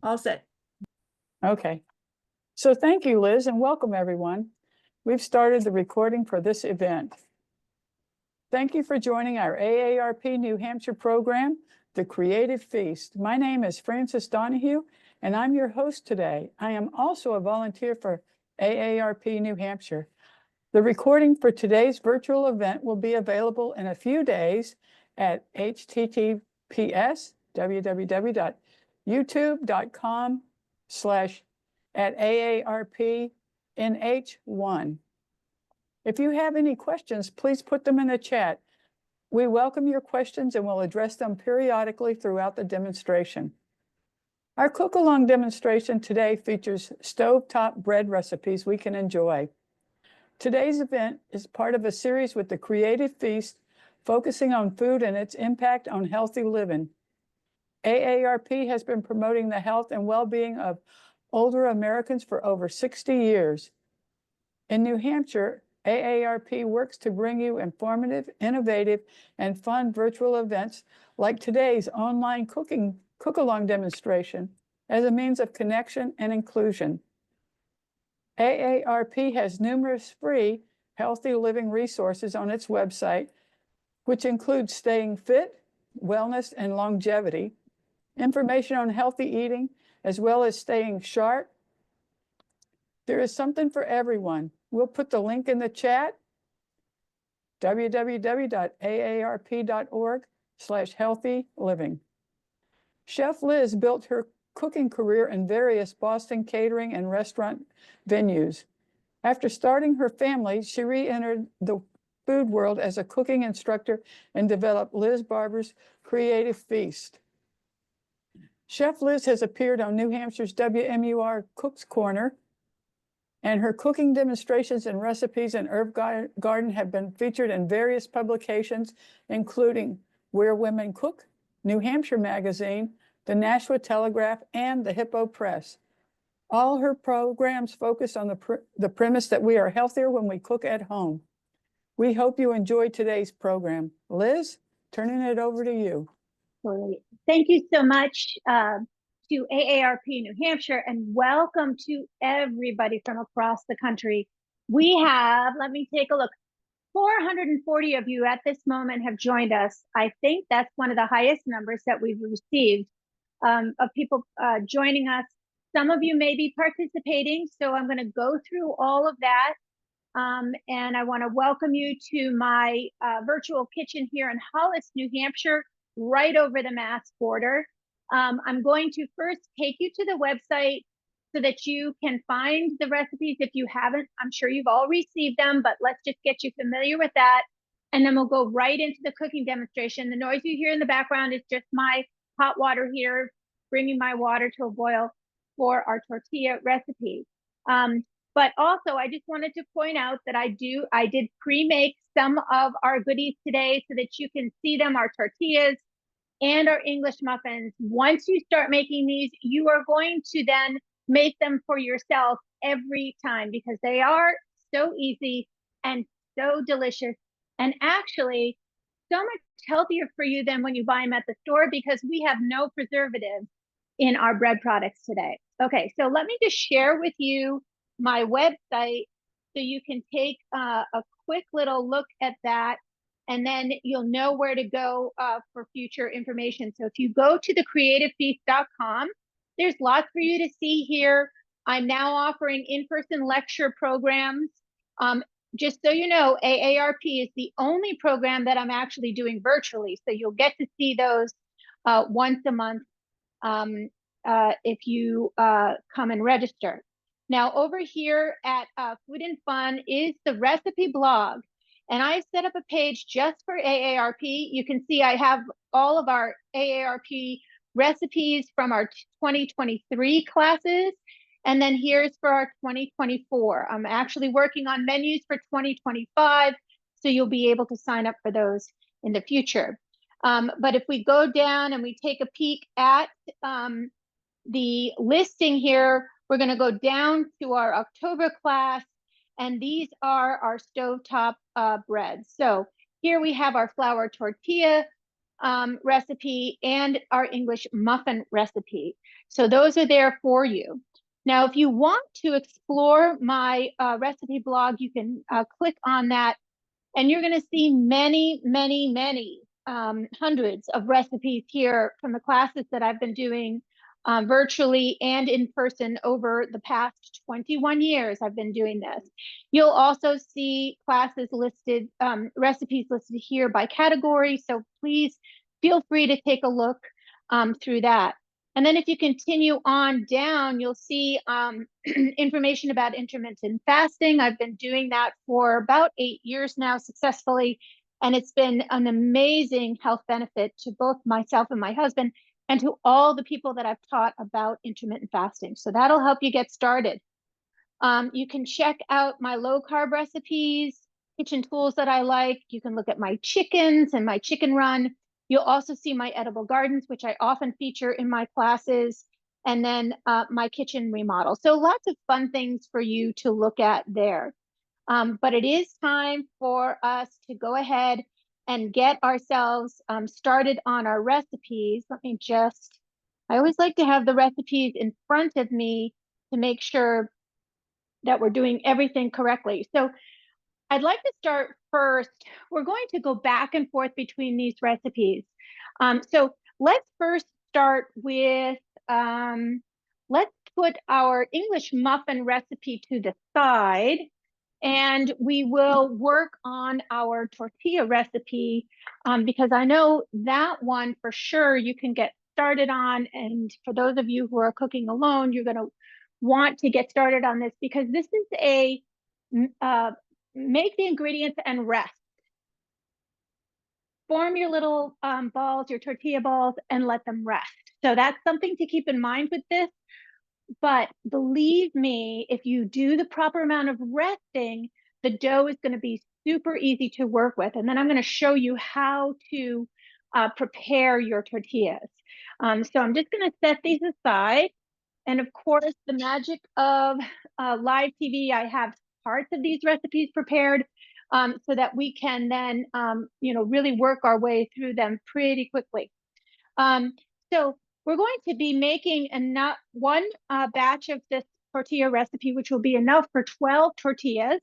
All set. Okay. So thank you, Liz, and welcome everyone. We've started the recording for this event. Thank you for joining our AARP New Hampshire program, The Creative Feast. My name is Frances Donahue, and I'm your host today. I am also a volunteer for AARP New Hampshire. The recording for today's virtual event will be available in a few days at https://AARPNH1. If you have any questions, please put them in the chat. We welcome your questions and will address them periodically throughout the demonstration. Our cook-along demonstration today features stovetop bread recipes we can enjoy. Today's event is part of a series with the Creative Feast, focusing on food and its impact on healthy living. AARP has been promoting the health and well-being of older Americans for over 60 years. In New Hampshire, AARP works to bring you informative, innovative, and fun virtual events like today's online cook-along demonstration as a means of connection and inclusion. AARP has numerous free healthy living resources on its website, which include staying fit, wellness, and longevity, information on healthy eating, as well as staying sharp. There is something for everyone. We'll put the link in the chat, www.aarp.org/healthyliving. Chef Liz built her cooking career in various Boston catering and restaurant venues. After starting her family, she re-entered the food world as a cooking instructor and developed Liz Barber's Creative Feast. Chef Liz has appeared on New Hampshire's WMUR Cook's Corner, and her cooking demonstrations and recipes in Herb Garden have been featured in various publications, including Where Women Cook, New Hampshire Magazine, the Nashua Telegraph, and the Hippo Press. All her programs focus on the premise that we are healthier when we cook at home. We hope you enjoyed today's program. Liz, turning it over to you. Great. Thank you so much to AARP New Hampshire, and welcome to everybody from across the country. We have, let me take a look, 440 of you at this moment have joined us. I think that's one of the highest numbers that we've received of people joining us. Some of you may be participating, so I'm going to go through all of that. And I want to welcome you to my virtual kitchen here in Hollis, New Hampshire, right over the Mass border. I'm going to first take you to the website so that you can find the recipes. If you haven't, I'm sure you've all received them, but let's just get you familiar with that. And then we'll go right into the cooking demonstration. The noise you hear in the background is just my hot water heater, bringing my water to a boil for our tortilla recipe. But also, I just wanted to point out that I did pre-make some of our goodies today so that you can see them, our tortillas and our English muffins. Once you start making these, you are going to then make them for yourself every time because they are so easy and so delicious, and actually so much healthier for you than when you buy them at the store because we have no preservatives in our bread products today. Okay, so let me just share with you my website so you can take a quick little look at that, and then you'll know where to go for future information. So if you go to thecreativefeast.com, there's lots for you to see here. I'm now offering in-person lecture programs. Just so you know, AARP is the only program that I'm actually doing virtually. So you'll get to see those once a month if you come and register. Now over here at Food and Fun is the recipe blog. And I set up a page just for AARP. You can see I have all of our AARP recipes from our 2023 classes. And then here's for our 2024. I'm actually working on menus for 2025. So you'll be able to sign up for those in the future. But if we go down and we take a peek at the listing here, we're going to go down to our October class, and these are our stovetop breads. So here we have our flour tortilla, recipe and our English muffin recipe. So those are there for you. Now, if you want to explore my recipe blog, you can click on that, and you're going to see many, many, many hundreds of recipes here from the classes that I've been doing virtually and in person over the past 21 years. I've been doing this. You'll also see classes listed, recipes listed here by category. So please feel free to take a look through that. And then if you continue on down, you'll see information about intermittent fasting. I've been doing that for about 8 years now successfully, and it's been an amazing health benefit to both myself and my husband, and to all the people that I've taught about intermittent fasting. So that'll help you get started. You can check out my low carb recipes, kitchen tools that I like. You can look at my chickens and my chicken run. You'll also see my edible gardens, which I often feature in my classes, and then my kitchen remodel. So lots of fun things for you to look at there. But it is time for us to go ahead and get ourselves started on our recipes. Let me just, I always like to have the recipes in front of me to make sure that we're doing everything correctly. So I'd like to start first. We're going to go back and forth between these recipes. So let's first start with, let's put our English muffin recipe to the side, and we will work on our tortilla recipe because I know that one for sure you can get started on. And for those of you who are cooking alone, you're going to want to get started on this because this is a make the ingredients and rest. Form your little balls, your tortilla balls, and let them rest. So that's something to keep in mind with this. But believe me, if you do the proper amount of resting, the dough is going to be super easy to work with. And then I'm going to show you how to prepare your tortillas. So I'm just going to set these aside. And of course, the magic of live TV, I have parts of these recipes prepared so that we can then, really work our way through them pretty quickly. So we're going to be making one batch of this tortilla recipe, which will be enough for 12 tortillas.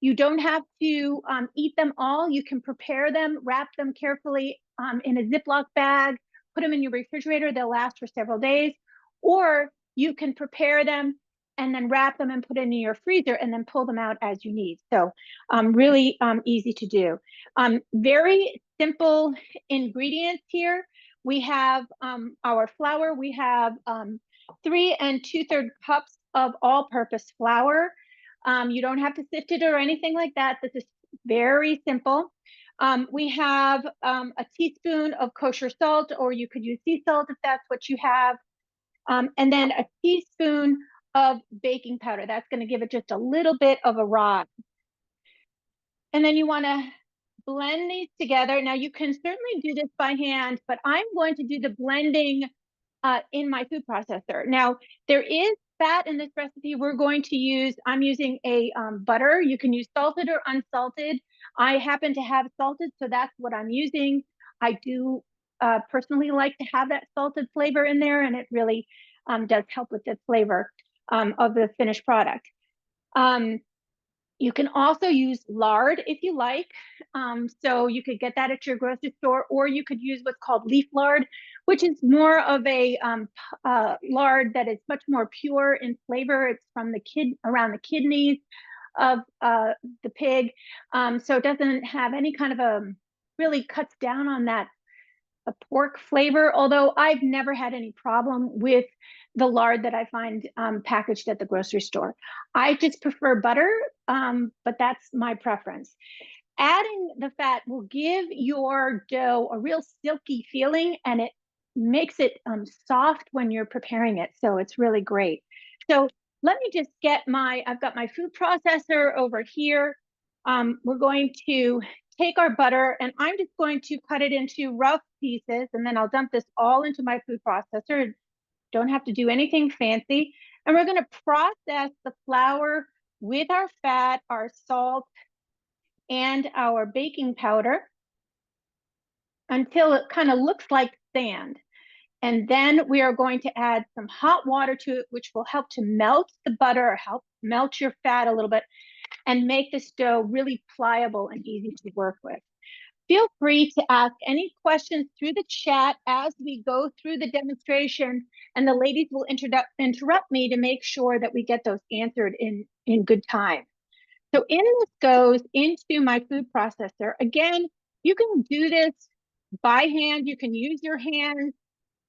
You don't have to eat them all. You can prepare them, wrap them carefully in a Ziploc bag, put them in your refrigerator. They'll last for several days. Or you can prepare them and then wrap them and put it in your freezer and then pull them out as you need. So really easy to do. Very simple ingredients here. We have our flour. We have 3 2/3 cups of all-purpose flour. You don't have to sift it or anything like that. This is very simple. We have a teaspoon of kosher salt, or you could use sea salt if that's what you have. And then a teaspoon of baking powder. That's going to give it just a little bit of a rise. And then you want to blend these together. Now you can certainly do this by hand, but I'm going to do the blending in my food processor. Now there is fat in this recipe. I'm using a butter. You can use salted or unsalted. I happen to have salted, so that's what I'm using. I do personally like to have that salted flavor in there, and it really does help with the flavor of the finished product. You can also use lard if you like. So you could get that at your grocery store, or you could use what's called leaf lard, which is more of a lard that is much more pure in flavor. It's from around the kidneys of the pig. So it doesn't have any kind of really cuts down on that pork flavor, although I've never had any problem with the lard that I find packaged at the grocery store. I just prefer butter, but that's my preference. Adding the fat will give your dough a real silky feeling, and it makes it soft when you're preparing it. So it's really great. So let me just I've got my food processor over here. We're going to take our butter, and I'm just going to cut it into rough pieces, and then I'll dump this all into my food processor. Don't have to do anything fancy. And we're going to process the flour with our fat, our salt, and our baking powder. until it kind of looks like sand. And then we are going to add some hot water to it, which will help to melt the butter, or help melt your fat a little bit, and make this dough really pliable and easy to work with. Feel free to ask any questions through the chat as we go through the demonstration, and the ladies will interrupt me to make sure that we get those answered in good time. So in this goes into my food processor. Again, you can do this by hand. You can use your hands.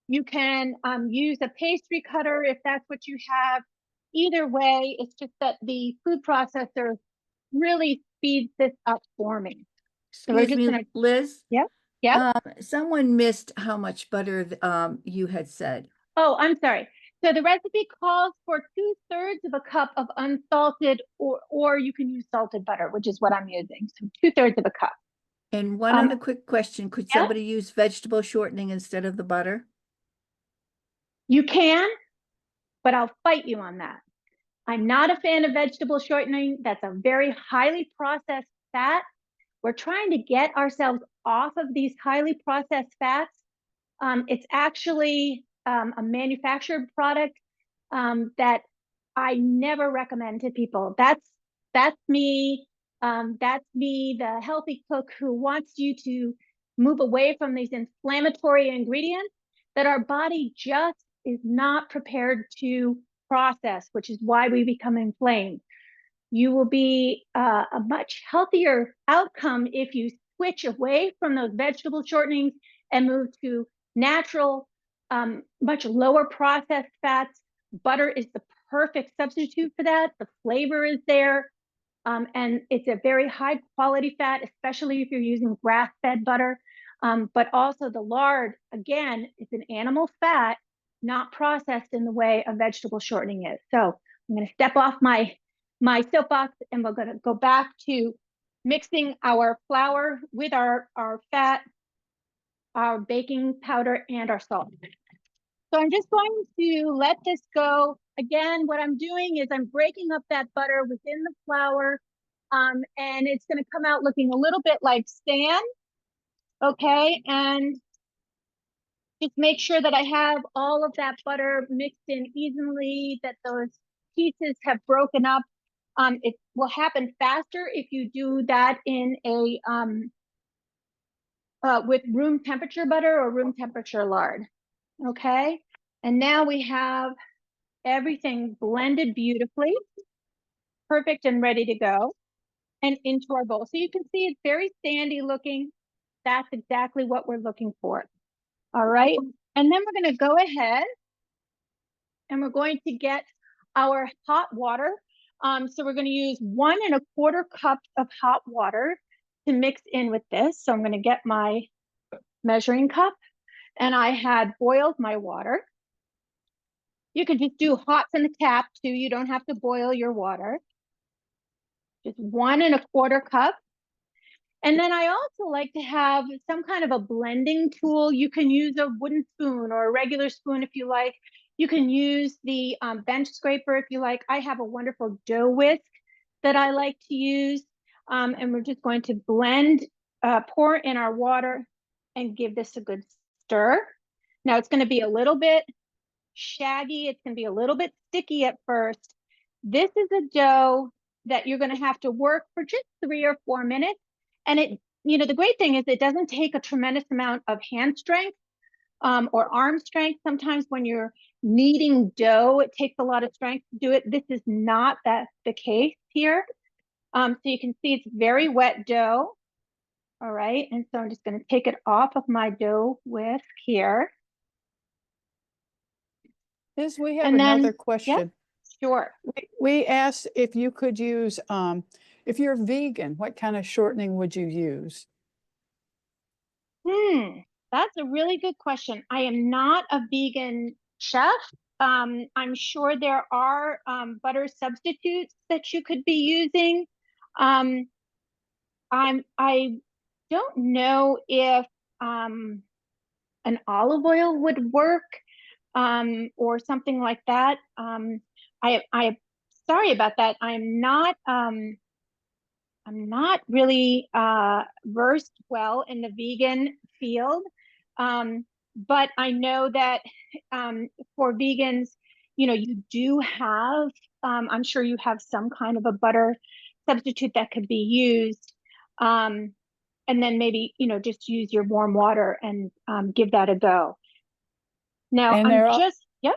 You can use a pastry cutter if that's what you have. Either way, it's just that the food processor really speeds this up for me. So we're Excuse just me, gonna, Liz. yeah. Someone missed how much butter you had said. Oh, I'm sorry. So the recipe calls for 2/3 of a cup of unsalted, or you can use salted butter, which is what I'm using. So 2/3 of a cup. And one other quick question, could yeah. somebody use vegetable shortening instead of the butter? You can, but I'll fight you on that. I'm not a fan of vegetable shortening. That's a very highly processed fat. We're trying to get ourselves off of these highly processed fats. It's actually a manufactured product that I never recommend to people. That's me. That's me, the healthy cook who wants you to move away from these inflammatory ingredients that our body just is not prepared to process, which is why we become inflamed. You will be a much healthier outcome if you switch away from those vegetable shortenings and move to natural, much lower processed fats. Butter is the perfect substitute for that. The flavor is there. And it's a very high quality fat, especially if you're using grass-fed butter. But also the lard, again, it's an animal fat, not processed in the way a vegetable shortening is. So I'm going to step off my soapbox, and we're going to go back to mixing our flour with our fat, our baking powder, and our salt. So I'm just going to let this go. Again, what I'm doing is I'm breaking up that butter within the flour, and it's going to come out looking a little bit like sand. Okay, and just make sure that I have all of that butter mixed in evenly, that those pieces have broken up. It will happen faster if you do that in a with room temperature butter or room temperature lard. Okay, and now we have everything blended beautifully, perfect and ready to go, and into our bowl. So you can see it's very sandy looking. That's exactly what we're looking for. All right, and then we're going to go ahead and we're going to get our hot water. So we're going to use 1 1/4 cups of hot water to mix in with this. So I'm going to get my measuring cup, and I had boiled my water. You can just do hot from the tap too. You don't have to boil your water. Just 1 1/4 cup. And then I also like to have some kind of a blending tool. You can use a wooden spoon or a regular spoon if you like. You can use the bench scraper if you like. I have a wonderful dough whisk that I like to use. And we're just going to blend, pour in our water and give this a good stir. Now it's going to be a little bit shaggy. It's going to be a little bit sticky at first. This is a dough that you're going to have to work for just 3 or 4 minutes. And it, the great thing is it doesn't take a tremendous amount of hand strength or arm strength. Sometimes when you're kneading dough, it takes a lot of strength to do it. This is not the case here. So you can see it's very wet dough. All right, and so I'm just going to take it off of my dough whisk here. Liz, we have another question. Sure. We asked if you could use, if you're vegan, what kind of shortening would you use? That's a really good question. I am not a vegan chef. I'm sure there are butter substitutes that you could be using. I don't know if an olive oil would work or something like that. I'm sorry about that. I'm I'm not really versed well in the vegan field, but I know that for vegans, you do have, I'm sure you have some kind of a butter substitute that could be used. And then maybe, just use your warm water and give that a go. Now, And yep.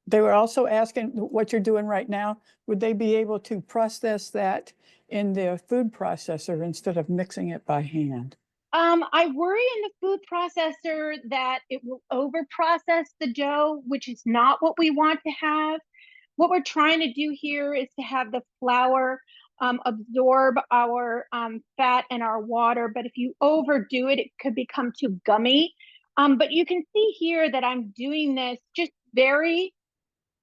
they were also asking what you're doing right now. Would they be able to process that in their food processor instead of mixing it by hand? I worry in the food processor that it will over process the dough, which is not what we want to have. What we're trying to do here is to have the flour absorb our fat and our water. But if you overdo it, it could become too gummy. But you can see here that I'm doing this just very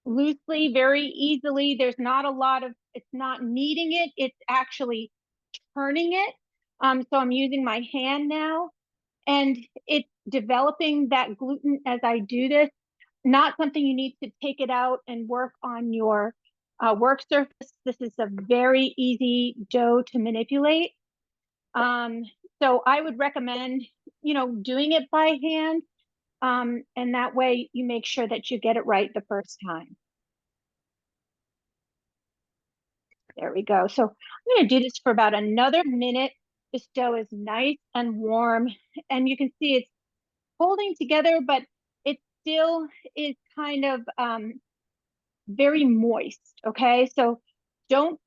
loosely, very easily. There's not a lot of, it's not kneading it, it's actually turning it. So I'm using my hand now, and it's developing that gluten as I do this. Not something you need to take it out and work on your work surface. This is a very easy dough to manipulate. So I would recommend, doing it by hand. And that way you make sure that you get it right the first time. There we go. So I'm going to do this for about another minute. This dough is nice and warm, and you can see it's holding together, but it still is kind of very moist. Okay, so don't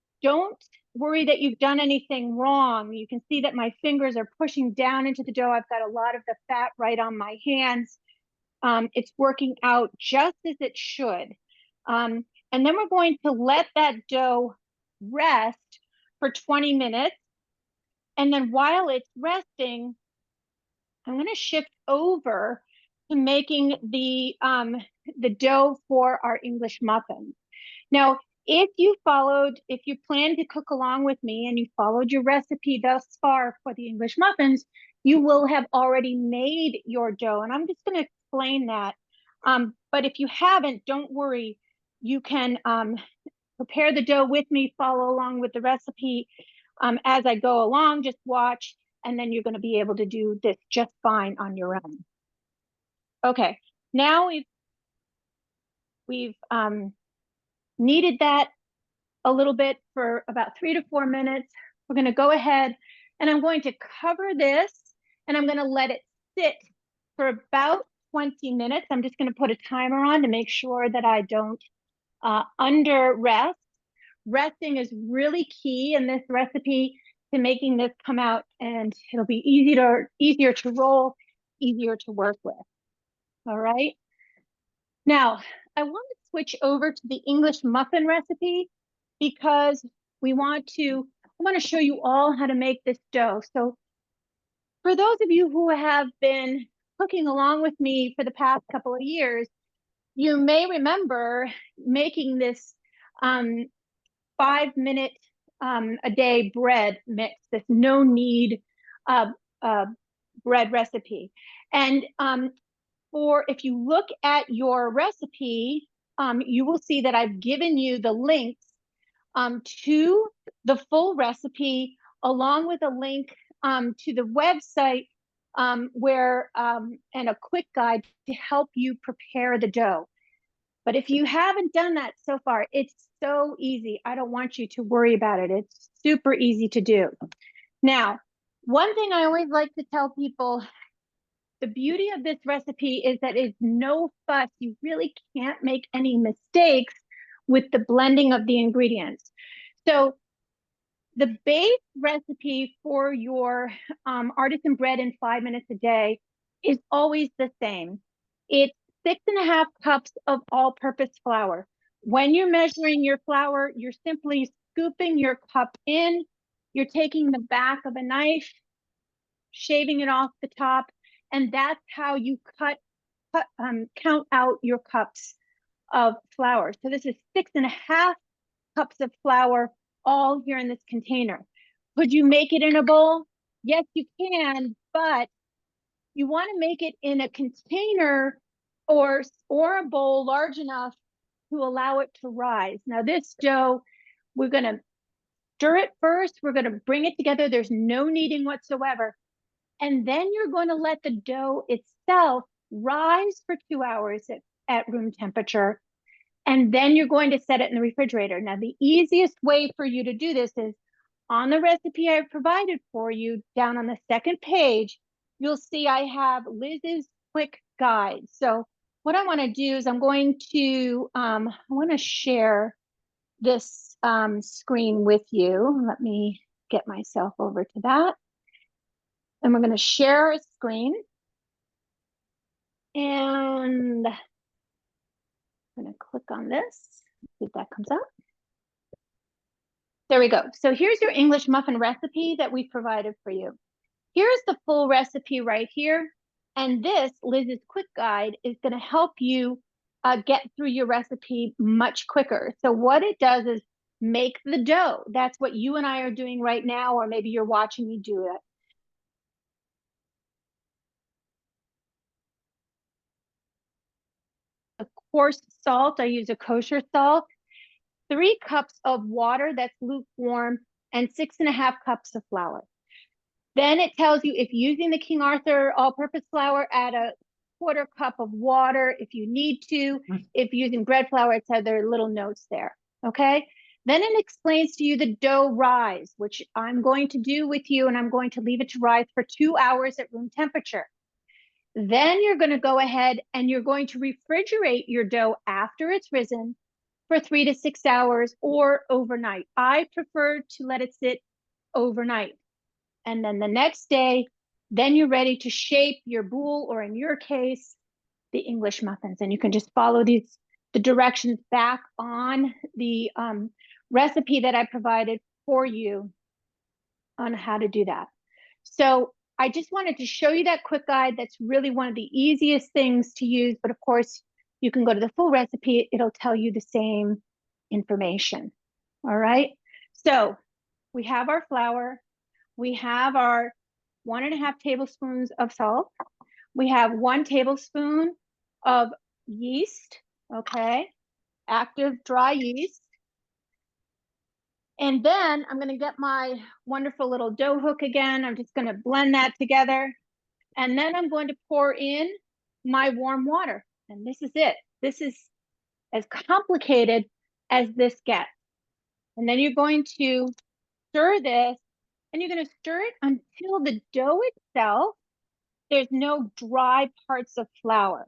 worry that you've done anything wrong. You can see that my fingers are pushing down into the dough. I've got a lot of the fat right on my hands. It's working out just as it should. And then we're going to let that dough rest for 20 minutes. And then while it's resting, I'm going to shift over to making the dough for our English muffins. Now, if you plan to cook along with me and you followed your recipe thus far for the English muffins, you will have already made your dough. And I'm just going to explain that. But if you haven't, don't worry. You can prepare the dough with me, follow along with the recipe as I go along, just watch, and then you're going to be able to do this just fine on your own. Okay, now we've kneaded that a little bit for about 3 to 4 minutes. We're going to go ahead and I'm going to cover this and I'm going to let it sit for about 20 minutes. I'm just going to put a timer on to make sure that I don't under rest. Resting is really key in this recipe to making this come out, and it'll be easier to roll, easier to work with. All right. Now, I want to switch over to the English muffin recipe because I want to show you all how to make this dough. So for those of you who have been cooking along with me for the past couple of years, you may remember making this 5-minute a day bread mix, this no knead bread recipe. And if you look at your recipe, you will see that I've given you the links to the full recipe, along with a link to the website and a quick guide to help you prepare the dough. But if you haven't done that so far, it's so easy. I don't want you to worry about it. It's super easy to do. Now, one thing I always like to tell people, the beauty of this recipe is that it's no fuss. You really can't make any mistakes with the blending of the ingredients. So the base recipe for your artisan bread in 5 minutes a day is always the same. It's 6.5 cups of all-purpose flour. When you're measuring your flour, you're simply scooping your cup in. You're taking the back of a knife, shaving it off the top, and that's how you count out your cups of flour. So this is 6.5 cups of flour, all here in this container. Could you make it in a bowl? Yes, you can, but you want to make it in a container or a bowl large enough to allow it to rise. Now this dough, we're going to stir it first. We're going to bring it together. There's no kneading whatsoever. And then you're going to let the dough itself rise for 2 hours at room temperature. And then you're going to set it in the refrigerator. Now, the easiest way for you to do this is on the recipe I've provided for you down on the second page, you'll see I have Liz's quick guide. So what I want to do is I'm going to, I want to share this screen with you. Let me get myself over to that. And we're going to share a screen. And I'm going to click on this, see if that comes up. There we go. So here's your English muffin recipe that we provided for you. Here's the full recipe right here. And this, Liz's quick guide, is going to help you get through your recipe much quicker. So what it does is make the dough. That's what you and I are doing right now, or maybe you're watching me do it. Of course, salt, I use a kosher salt. 3 cups of water that's lukewarm, and 6.5 cups of flour. Then it tells you if using the King Arthur all-purpose flour, add a 1/4 cup of water if you need to. If using bread flour, it said there are little notes there, okay? Then it explains to you the dough rise, which I'm going to do with you, and I'm going to leave it to rise for 2 hours at room temperature. Then you're going to go ahead and you're going to refrigerate your dough after it's risen for 3 to 6 hours or overnight. I prefer to let it sit overnight. And then the next day, then you're ready to shape your boule, or in your case, the English muffins. And you can just follow the directions back on the recipe that I provided for you on how to do that. So I just wanted to show you that quick guide. That's really one of the easiest things to use. But of course, you can go to the full recipe. It'll tell you the same information. All right. So we have our flour. We have our 1.5 tablespoons of salt. We have 1 tablespoon of yeast. Okay. Active dry yeast. And then I'm going to get my wonderful little dough hook again. I'm just going to blend that together. And then I'm going to pour in my warm water. And this is it. This is as complicated as this gets. And then you're going to stir this, and you're going to stir it until the dough itself, there's no dry parts of flour.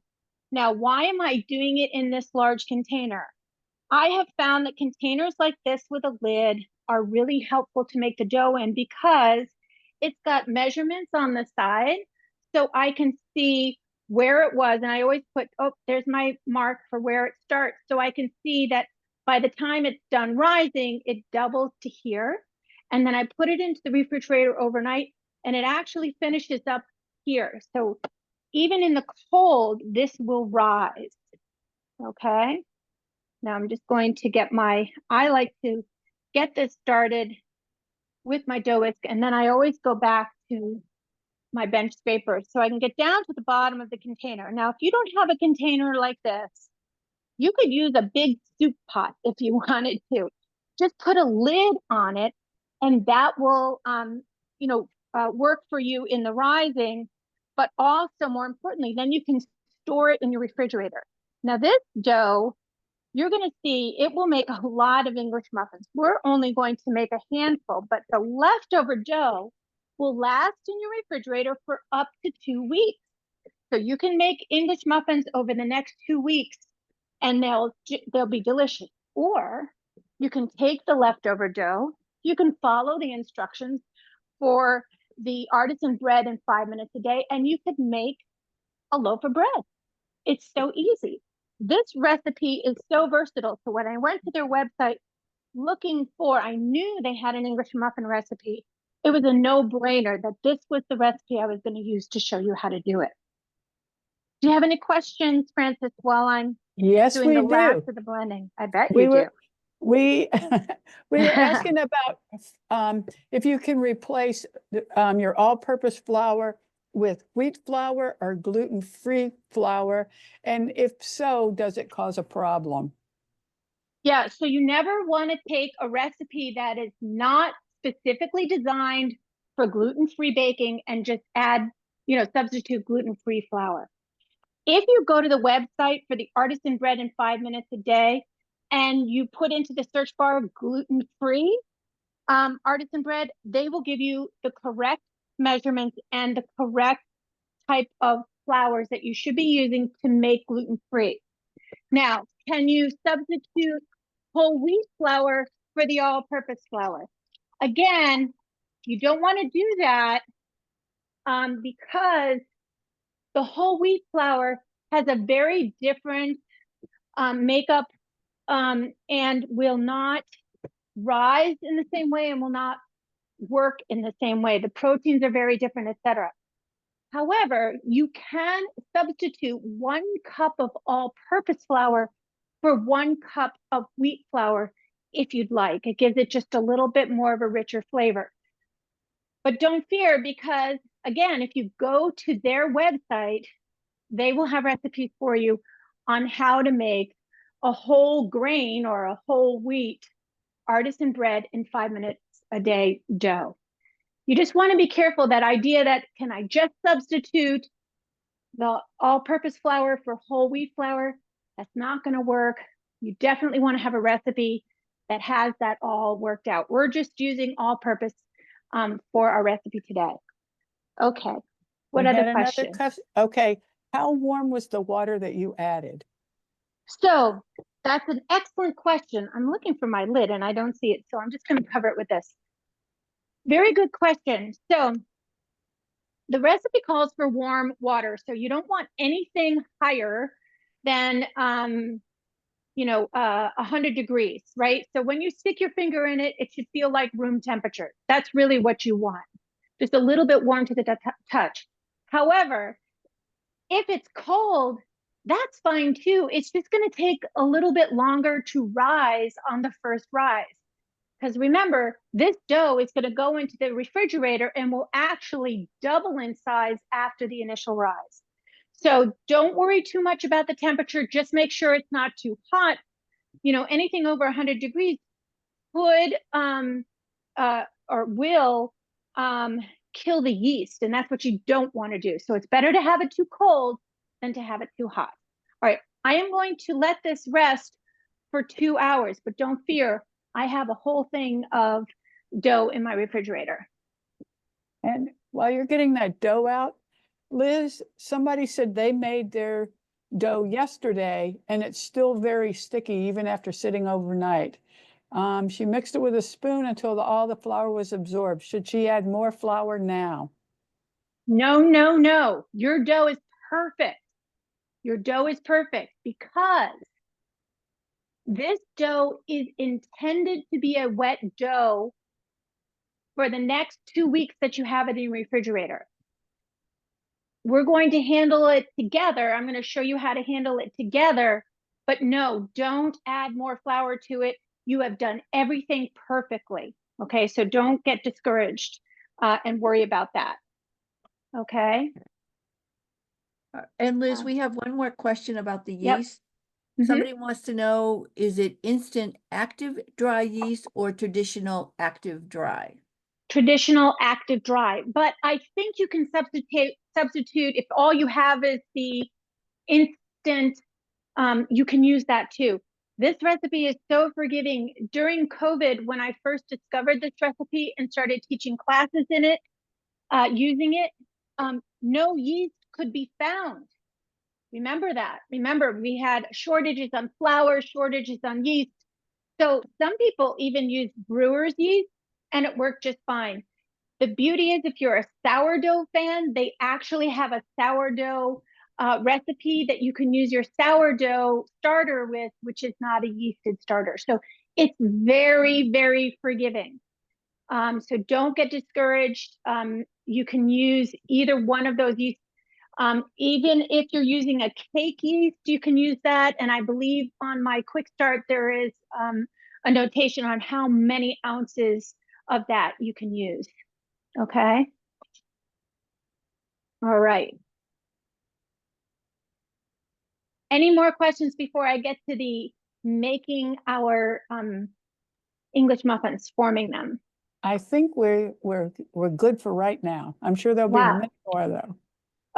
Now, why am I doing it in this large container? I have found that containers like this with a lid are really helpful to make the dough in, because it's got measurements on the side, so I can see where it was. And I always put, oh, there's my mark for where it starts. So I can see that by the time it's done rising, it doubles to here. And then I put it into the refrigerator overnight, and it actually finishes up here. So even in the cold, this will rise, okay? Now I'm just going to get I like to get this started with my dough whisk, and then I always go back to my bench scraper so I can get down to the bottom of the container. Now, if you don't have a container like this, you could use a big soup pot if you wanted to. Just put a lid on it, and that will, work for you in the rising, but also more importantly, then you can store it in your refrigerator. Now this dough, you're going to see it will make a lot of English muffins. We're only going to make a handful, but the leftover dough will last in your refrigerator for up to 2 weeks. So you can make English muffins over the next 2 weeks, and they'll be delicious. Or you can take the leftover dough, you can follow the instructions for the artisan bread in 5 minutes a day, and you could make a loaf of bread. It's so easy. This recipe is so versatile. So when I went to their website looking for, I knew they had an English muffin recipe. It was a no-brainer that this was the recipe I was going to use to show you how to do it. Do you have any questions, Francis, while I'm doing the last of the blending? I bet you do. We were asking about if you can replace your all-purpose flour with wheat flour or gluten-free flour, and if so, does it cause a problem? Yeah, so you never want to take a recipe that is not specifically designed for gluten-free baking and just add, substitute gluten-free flour. If you go to the website for the artisan bread in 5 minutes a day and you put into the search bar gluten-free artisan bread, they will give you the correct measurements and the correct type of flours that you should be using to make gluten-free. Now, can you substitute whole wheat flour for the all-purpose flour? Again, you don't want to do that because the whole wheat flour has a very different makeup and will not rise in the same way and will not work in the same way. The proteins are very different, etc. However, you can substitute 1 cup of all-purpose flour for 1 cup of wheat flour if you'd like. It gives it just a little bit more of a richer flavor. But don't fear, because again, if you go to their website, they will have recipes for you on how to make a whole grain or a whole wheat artisan bread in 5 minutes a day dough. You just want to be careful, that idea that can I just substitute the all-purpose flour for whole wheat flour? That's not going to work. You definitely want to have a recipe that has that all worked out. We're just using all-purpose for our recipe today. Okay. What We other had another questions? Okay. How warm was the water that you added? So that's an excellent question. I'm looking for my lid and I don't see it, so I'm just going to cover it with this. Very good question. So the recipe calls for warm water, so you don't want anything higher than 100 degrees, right? So when you stick your finger in it, it should feel like room temperature. That's really what you want. Just a little bit warm to the touch. However, if it's cold, that's fine too. It's just going to take a little bit longer to rise on the first rise. Because remember, this dough is going to go into the refrigerator and will actually double in size after the initial rise. So don't worry too much about the temperature. Just make sure it's not too hot. Anything over 100 degrees could or will kill the yeast, and that's what you don't want to do. So it's better to have it too cold than to have it too hot. All right, I am going to let this rest for 2 hours, but don't fear, I have a whole thing of dough in my refrigerator. And while you're getting that dough out, Liz, somebody said they made their dough yesterday and it's still very sticky even after sitting overnight. She mixed it with a spoon until all the flour was absorbed. Should she add more flour now? No, no, no. Your dough is perfect. Your dough is perfect because this dough is intended to be a wet dough for the next 2 weeks that you have it in your refrigerator. We're going to handle it together. I'm going to show you how to handle it together, but no, don't add more flour to it. You have done everything perfectly. Okay, so don't get discouraged and worry about that. Okay. And Liz, we have one more question about the Yep. yeast. Somebody wants to know, is it instant active dry yeast or traditional active dry? Traditional active dry, but I think you can substitute if all you have is the instant, you can use that too. This recipe is so forgiving. During COVID, when I first discovered this recipe and started teaching classes in it, using it, no yeast could be found. Remember that. Remember, we had shortages on flour, shortages on yeast. So some people even use brewer's yeast and it worked just fine. The beauty is, if you're a sourdough fan, they actually have a sourdough recipe that you can use your sourdough starter with, which is not a yeasted starter. So it's very, very forgiving. So don't get discouraged. You can use either one of those yeasts. Even if you're using a cake yeast, you can use that. And I believe on my quick start, there is a notation on how many ounces of that you can use. Okay. All right. Any more questions before I get to the making our English muffins, forming them? I think we're good for right now. I'm sure there'll be Wow. many more though.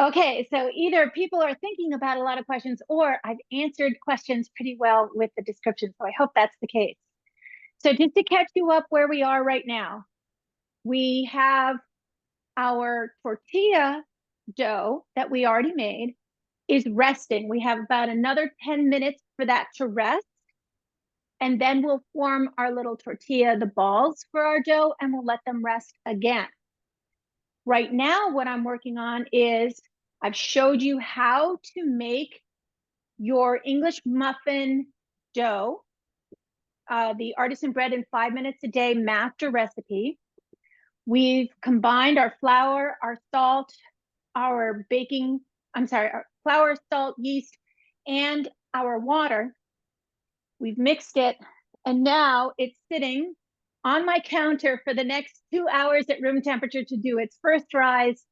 Okay, so either people are thinking about a lot of questions, or I've answered questions pretty well with the description. So I hope that's the case. So just to catch you up where we are right now, we have our tortilla dough that we already made is resting. We have about another 10 minutes for that to rest. And then we'll form our little tortilla, the balls for our dough, and we'll let them rest again. Right now, what I'm working on is I've showed you how to make your English muffin dough, the artisan bread in 5 minutes a day master recipe. We've combined our flour, our salt, our our flour, salt, yeast, and our water. We've mixed it, and now it's sitting on my counter for the next 2 hours at room temperature to do its first rise,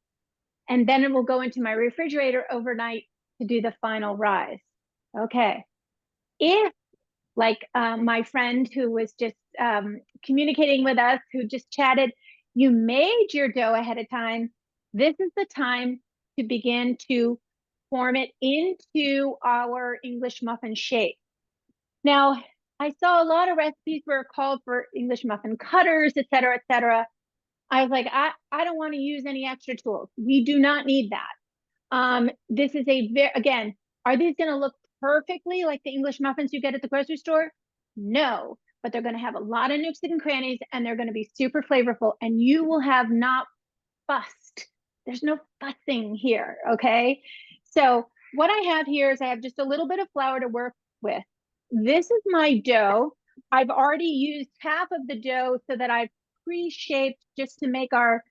and then it will go into my refrigerator overnight to do the final rise. Okay. If, like my friend who was just communicating with us, who just chatted, you made your dough ahead of time, this is the time to begin to form it into our English muffin shape. Now, I saw a lot of recipes where it called for English muffin cutters, et cetera, et cetera. I was like, I don't want to use any extra tools. We do not need that. This is again, are these going to look perfectly like the English muffins you get at the grocery store? No, but they're going to have a lot of nooks and crannies, and they're going to be super flavorful, and you will have not fussed. There's no fussing here, okay? So what I have here is I have just a little bit of flour to work with. This is my dough. I've already used half of the dough so that I've pre-shaped just to make our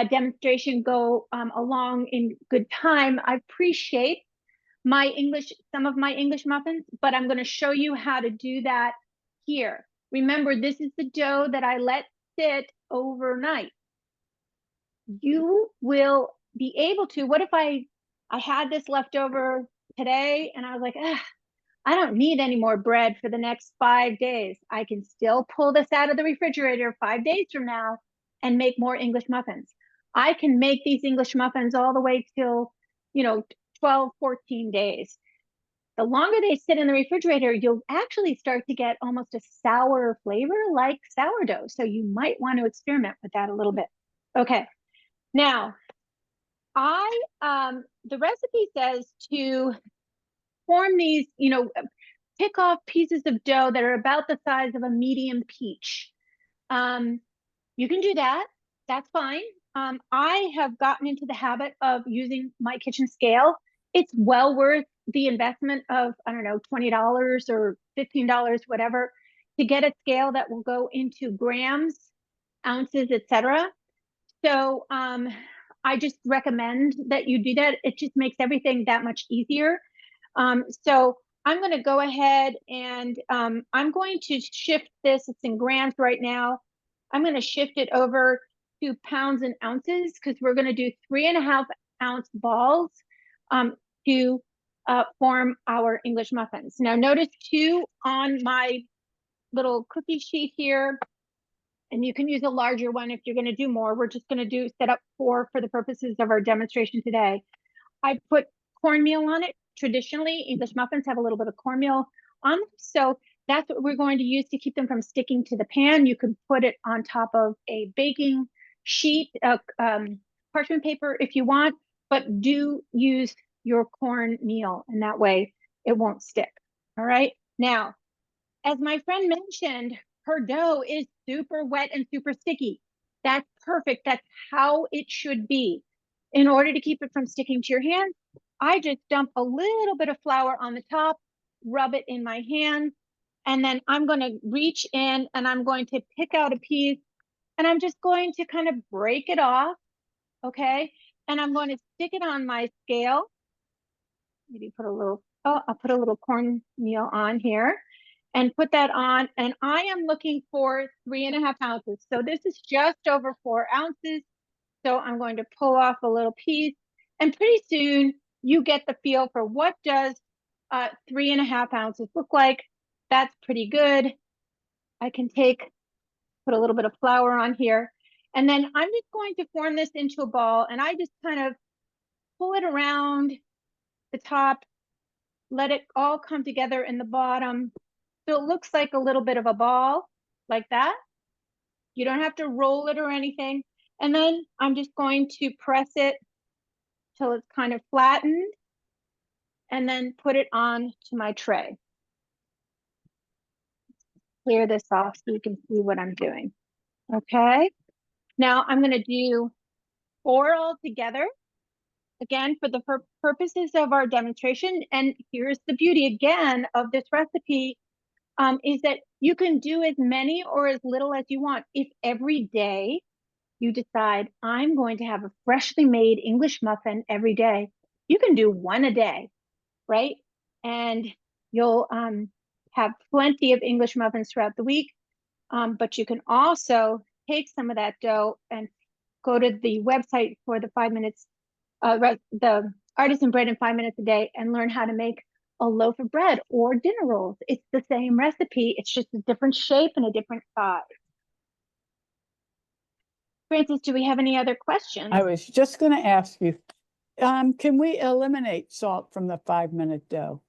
demonstration go along in good time. I've pre-shaped some of my English muffins, but I'm going to show you how to do that here. Remember, this is the dough that I let sit overnight. You will be able to, what if I had this left over today and I was like, I don't need any more bread for the next 5 days. I can still pull this out of the refrigerator 5 days from now and make more English muffins. I can make these English muffins all the way till, 12, 14 days. The longer they sit in the refrigerator, you'll actually start to get almost a sour flavor like sourdough. So you might want to experiment with that a little bit. Okay. Now, the recipe says to form these, pick off pieces of dough that are about the size of a medium peach. You can do that. That's fine. I have gotten into the habit of using my kitchen scale. It's well worth the investment of, I don't know, $20 or $15, whatever, to get a scale that will go into grams, ounces, etc. So I just recommend that you do that. It just makes everything that much easier. So I'm going to go ahead and I'm going to shift this. It's in grams right now. I'm going to shift it over to pounds and ounces because we're going to do 3.5 ounce balls to form our English muffins. Now notice too on my little cookie sheet here, and you can use a larger one if you're going to do more. We're just going to set up 4 for the purposes of our demonstration today. I put cornmeal on it. Traditionally, English muffins have a little bit of cornmeal on them. So that's what we're going to use to keep them from sticking to the pan. You can put it on top of a baking sheet, parchment paper if you want, but do use your cornmeal, and that way it won't stick. All right. Now, as my friend mentioned, her dough is super wet and super sticky. That's perfect. That's how it should be. In order to keep it from sticking to your hand, I just dump a little bit of flour on the top, rub it in my hand, and then I'm going to reach in and I'm going to pick out a piece, and I'm just going to kind of break it off, okay? And I'm going to stick it on my scale. Maybe I'll put a little cornmeal on here and put that on. And I am looking for 3.5 ounces. So this is just over 4 ounces. So I'm going to pull off a little piece, and pretty soon you get the feel for what does 3.5 ounces look like. That's pretty good. I can put a little bit of flour on here. And then I'm just going to form this into a ball, and I just kind of pull it around the top, let it all come together in the bottom. So it looks like a little bit of a ball, like that. You don't have to roll it or anything. And then I'm just going to press it till it's kind of flattened, and then put it on to my tray. Clear this off so you can see what I'm doing. Okay. Now I'm going to do 4 all together. Again, for the purposes of our demonstration. And here's the beauty again of this recipe, is that you can do as many or as little as you want. If every day you decide, I'm going to have a freshly made English muffin every day, you can do 1 a day, right? And you'll have plenty of English muffins throughout the week. But you can also take some of that dough and go to the website for the 5 minutes, the artisan bread in 5 minutes a day, and learn how to make a loaf of bread or dinner rolls. It's the same recipe. It's just a different shape and a different size. Francis, do we have any other questions? I was just going to ask you, can we eliminate salt from the 5-minute dough?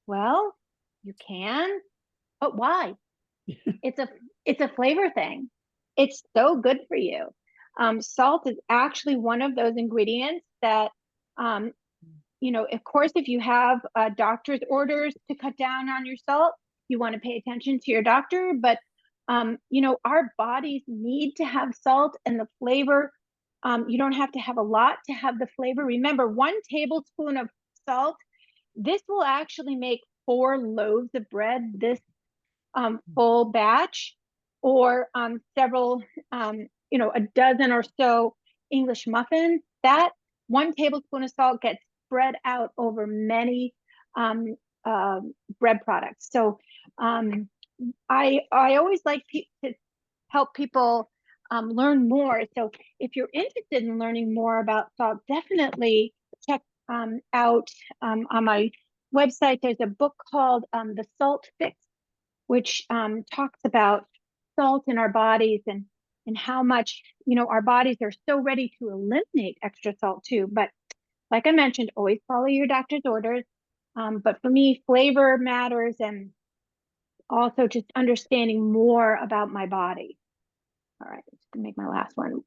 Well, you can, but why? It's a flavor thing. It's so good for you. Salt is actually one of those ingredients that, you know, of course, if you have doctor's orders to cut down on your salt, you want to pay attention to your doctor. But, you know, our bodies need to have salt, and the flavor, you don't have to have a lot to have the flavor. Remember, 1 tablespoon of salt, this will actually make 4 loaves of bread, this full batch, or several, you know, a dozen or so English muffins. That 1 tablespoon of salt gets spread out over many bread products. So I always like to help people learn more. So if you're interested in learning more about salt, definitely check out on my website. There's a book called The Salt Fix, which talks about salt in our bodies, and how much, you know, our bodies are so ready to eliminate extra salt too. But like I mentioned, always follow your doctor's orders. But for me, flavor matters, and also just understanding more about my body. All right, let's make my last one.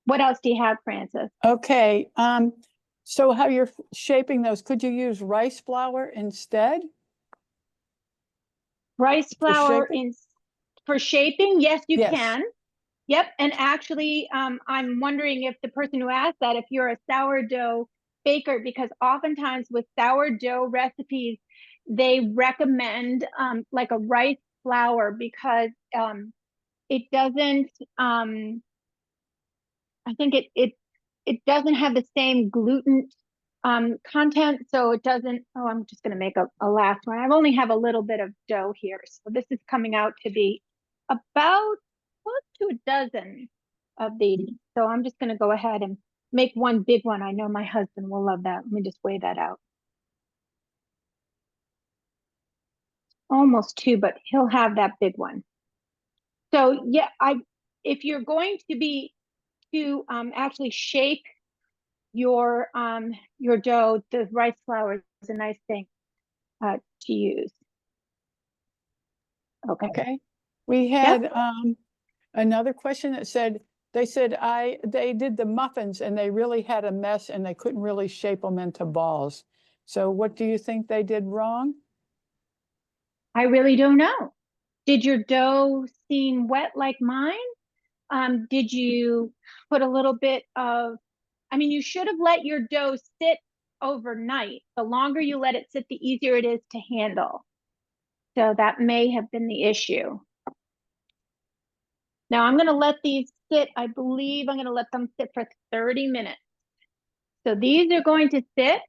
What else do you have, Francis? Okay. So how you're shaping those, could you use rice flour instead? Rice flour for shaping? Yes, you Yes. can. Yep. And actually, I'm wondering if the person who asked that, if you're a sourdough baker, because oftentimes with sourdough recipes, they recommend like a rice flour, because it doesn't, I think it doesn't have the same gluten content. So it doesn't, oh, I'm just going to make a last one. I only have a little bit of dough here. So this is coming out to be about close to a dozen of these. So I'm just going to go ahead and make 1 big one. I know my husband will love that. Let me just weigh that out. Almost 2, but he'll have that big one. So yeah, if you're going to actually shape your dough, the rice flour is a nice thing to use. Okay. We had another question that said, they did the muffins and they really had a mess and they couldn't really shape them into balls. So what do you think they did wrong? I really don't know. Did your dough seem wet like mine? Did you put a little bit of, I mean, you should have let your dough sit overnight. The longer you let it sit, the easier it is to handle. So that may have been the issue. Now I'm going to let these sit. I believe I'm going to let them sit for 30 minutes. So these are going to sit.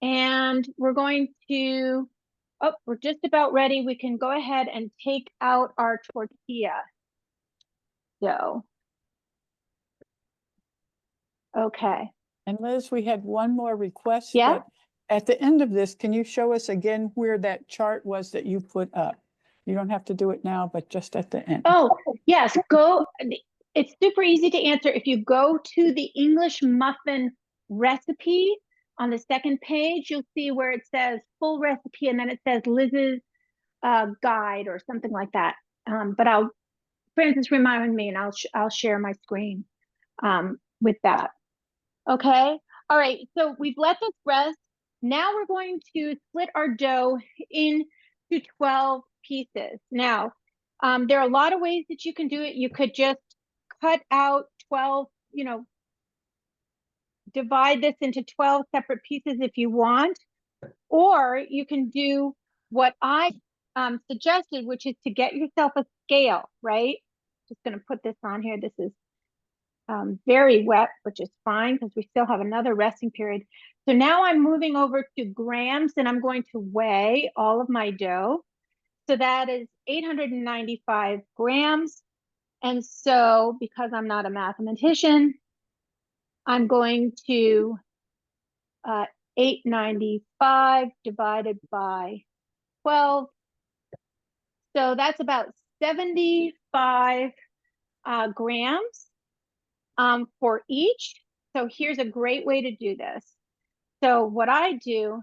And we're going to, oh, we're just about ready. We can go ahead and take out our tortilla dough. Okay. And Liz, we had one more request Yeah. that At the end of this, can you show us again where that chart was that you put up? You don't have to do it now, but just at the end. Oh, yes, go. It's super easy to answer. If you go to the English muffin recipe on the second page, you'll see where it says full recipe, and then it says Liz's guide or something like that. But Francis, remind me, and I'll share my screen with that. Okay. All right. So we've let this rest. Now we're going to split our dough into 12 pieces. Now, there are a lot of ways that you can do it. You could just cut out 12, divide this into 12 separate pieces if you want, or you can do what I suggested, which is to get yourself a scale, right? Just going to put this on here. This is very wet, which is fine because we still have another resting period. So now I'm moving over to grams, and I'm going to weigh all of my dough. So that is 895 grams. And so because I'm not a mathematician, I'm going to 895 divided by 12. So that's about 75 grams for each. So here's a great way to do this. So what I do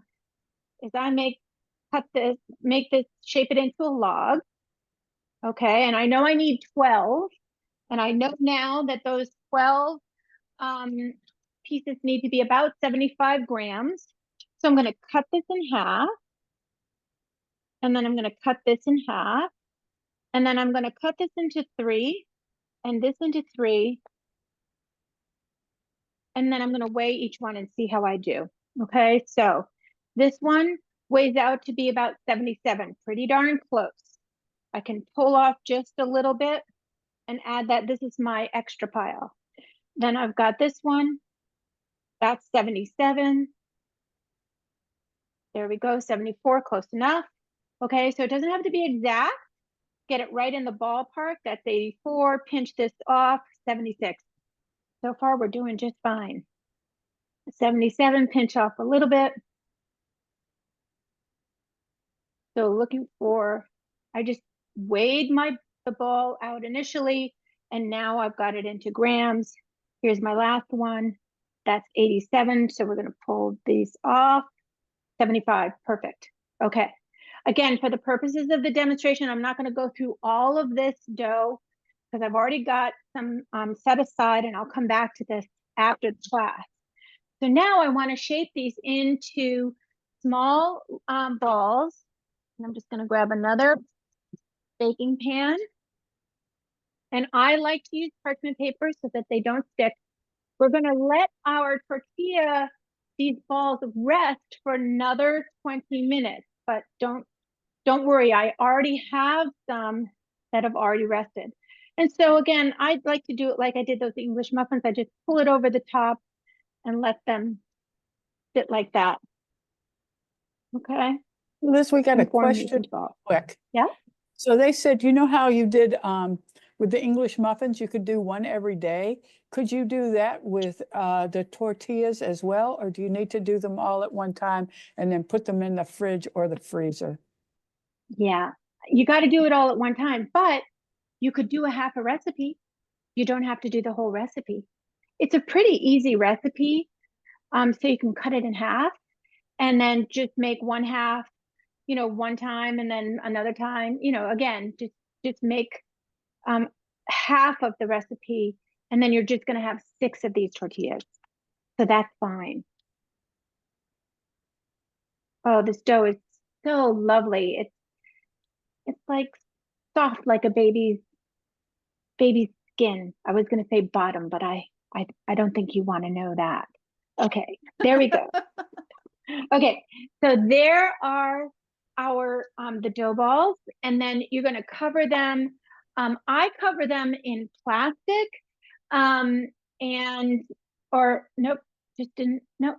is I shape it into a log. Okay, and I know I need 12, and I know now that those 12 pieces need to be about 75 grams. So I'm going to cut this in half, and then I'm going to cut this in half, and then I'm going to cut this into 3, and this into 3, and then I'm going to weigh each one and see how I do. Okay, so this one weighs out to be about 77, pretty darn close. I can pull off just a little bit and add that. This is my extra pile. Then I've got this one, that's 77. There we go, 74, close enough. Okay, so it doesn't have to be exact. Get it right in the ballpark. That's 84, pinch this off, 76. So far, we're doing just fine. 77, pinch off a little bit. So looking for, I just weighed the ball out initially, and now I've got it into grams. Here's my last one. That's 87. So we're going to pull these off. 75, perfect. Okay. Again, for the purposes of the demonstration, I'm not going to go through all of this dough because I've already got some set aside, and I'll come back to this after the class. So now I want to shape these into small balls. And I'm just going to grab another baking pan. And I like to use parchment paper so that they don't stick. We're going to let our tortilla, these balls, rest for another 20 minutes. But don't worry, I already have some that have already rested. And so again, I'd like to do it like I did those English muffins. I just pull it over the top and let them sit like that. Okay. Liz, we got a And form these question balls. quick. Yeah. So they said, you know how you did with the English muffins, you could do one every day. Could you do that with the tortillas as well? Or do you need to do them all at one time and then put them in the fridge or the freezer? Yeah, you got to do it all at one time, but you could do a half a recipe. You don't have to do the whole recipe. It's a pretty easy recipe. So you can cut it in half and then just make one half, one time, and then another time, again, just make half of the recipe, and then you're just going to have 6 of these tortillas. So that's fine. Oh, this dough is so lovely. It's like soft like a baby's skin. I was going to say bottom, but I don't think you want to know that. Okay, there we go. Okay, so there are our the dough balls, and then you're going to cover them. I cover them in plastic, or nope,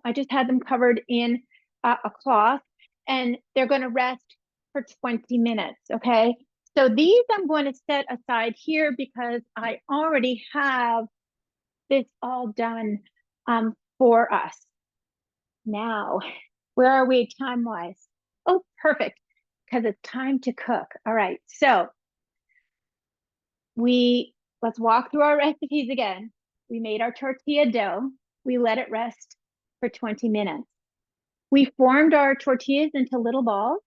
I just had them covered in a cloth, and they're going to rest for 20 minutes. Okay, so these I'm going to set aside here because I already have this all done for us. Now, Where are we time-wise? Oh, perfect, because it's time to cook. All right, so let's walk through our recipes again. We made our tortilla dough. We let it rest for 20 minutes. We formed our tortillas into little balls,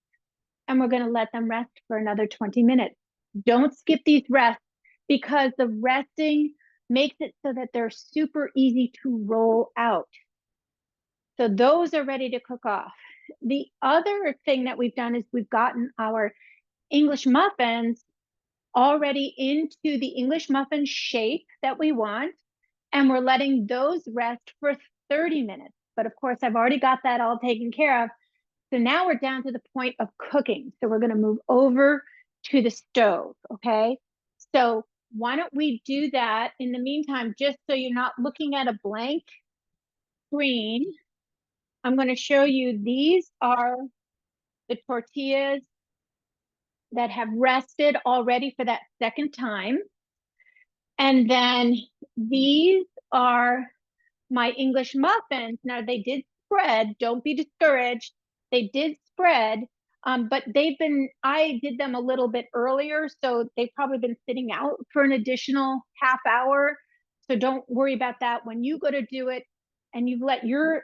and we're gonna let them rest for another 20 minutes. Don't skip these rests, because the resting makes it so that they're super easy to roll out. So those are ready to cook off. The other thing that we've done is we've gotten our English muffins already into the English muffin shape that we want, and we're letting those rest for 30 minutes. But of course, I've already got that all taken care of. So now we're down to the point of cooking. So we're going to move over to the stove, okay? So why don't we do that in the meantime, just so you're not looking at a blank screen. I'm going to show you, these are the tortillas that have rested already for that second time. And then these are my English muffins. Now they did spread, don't be discouraged. They did spread, but I did them a little bit earlier, so they've probably been sitting out for an additional half hour. So don't worry about that. When you go to do it and you've let your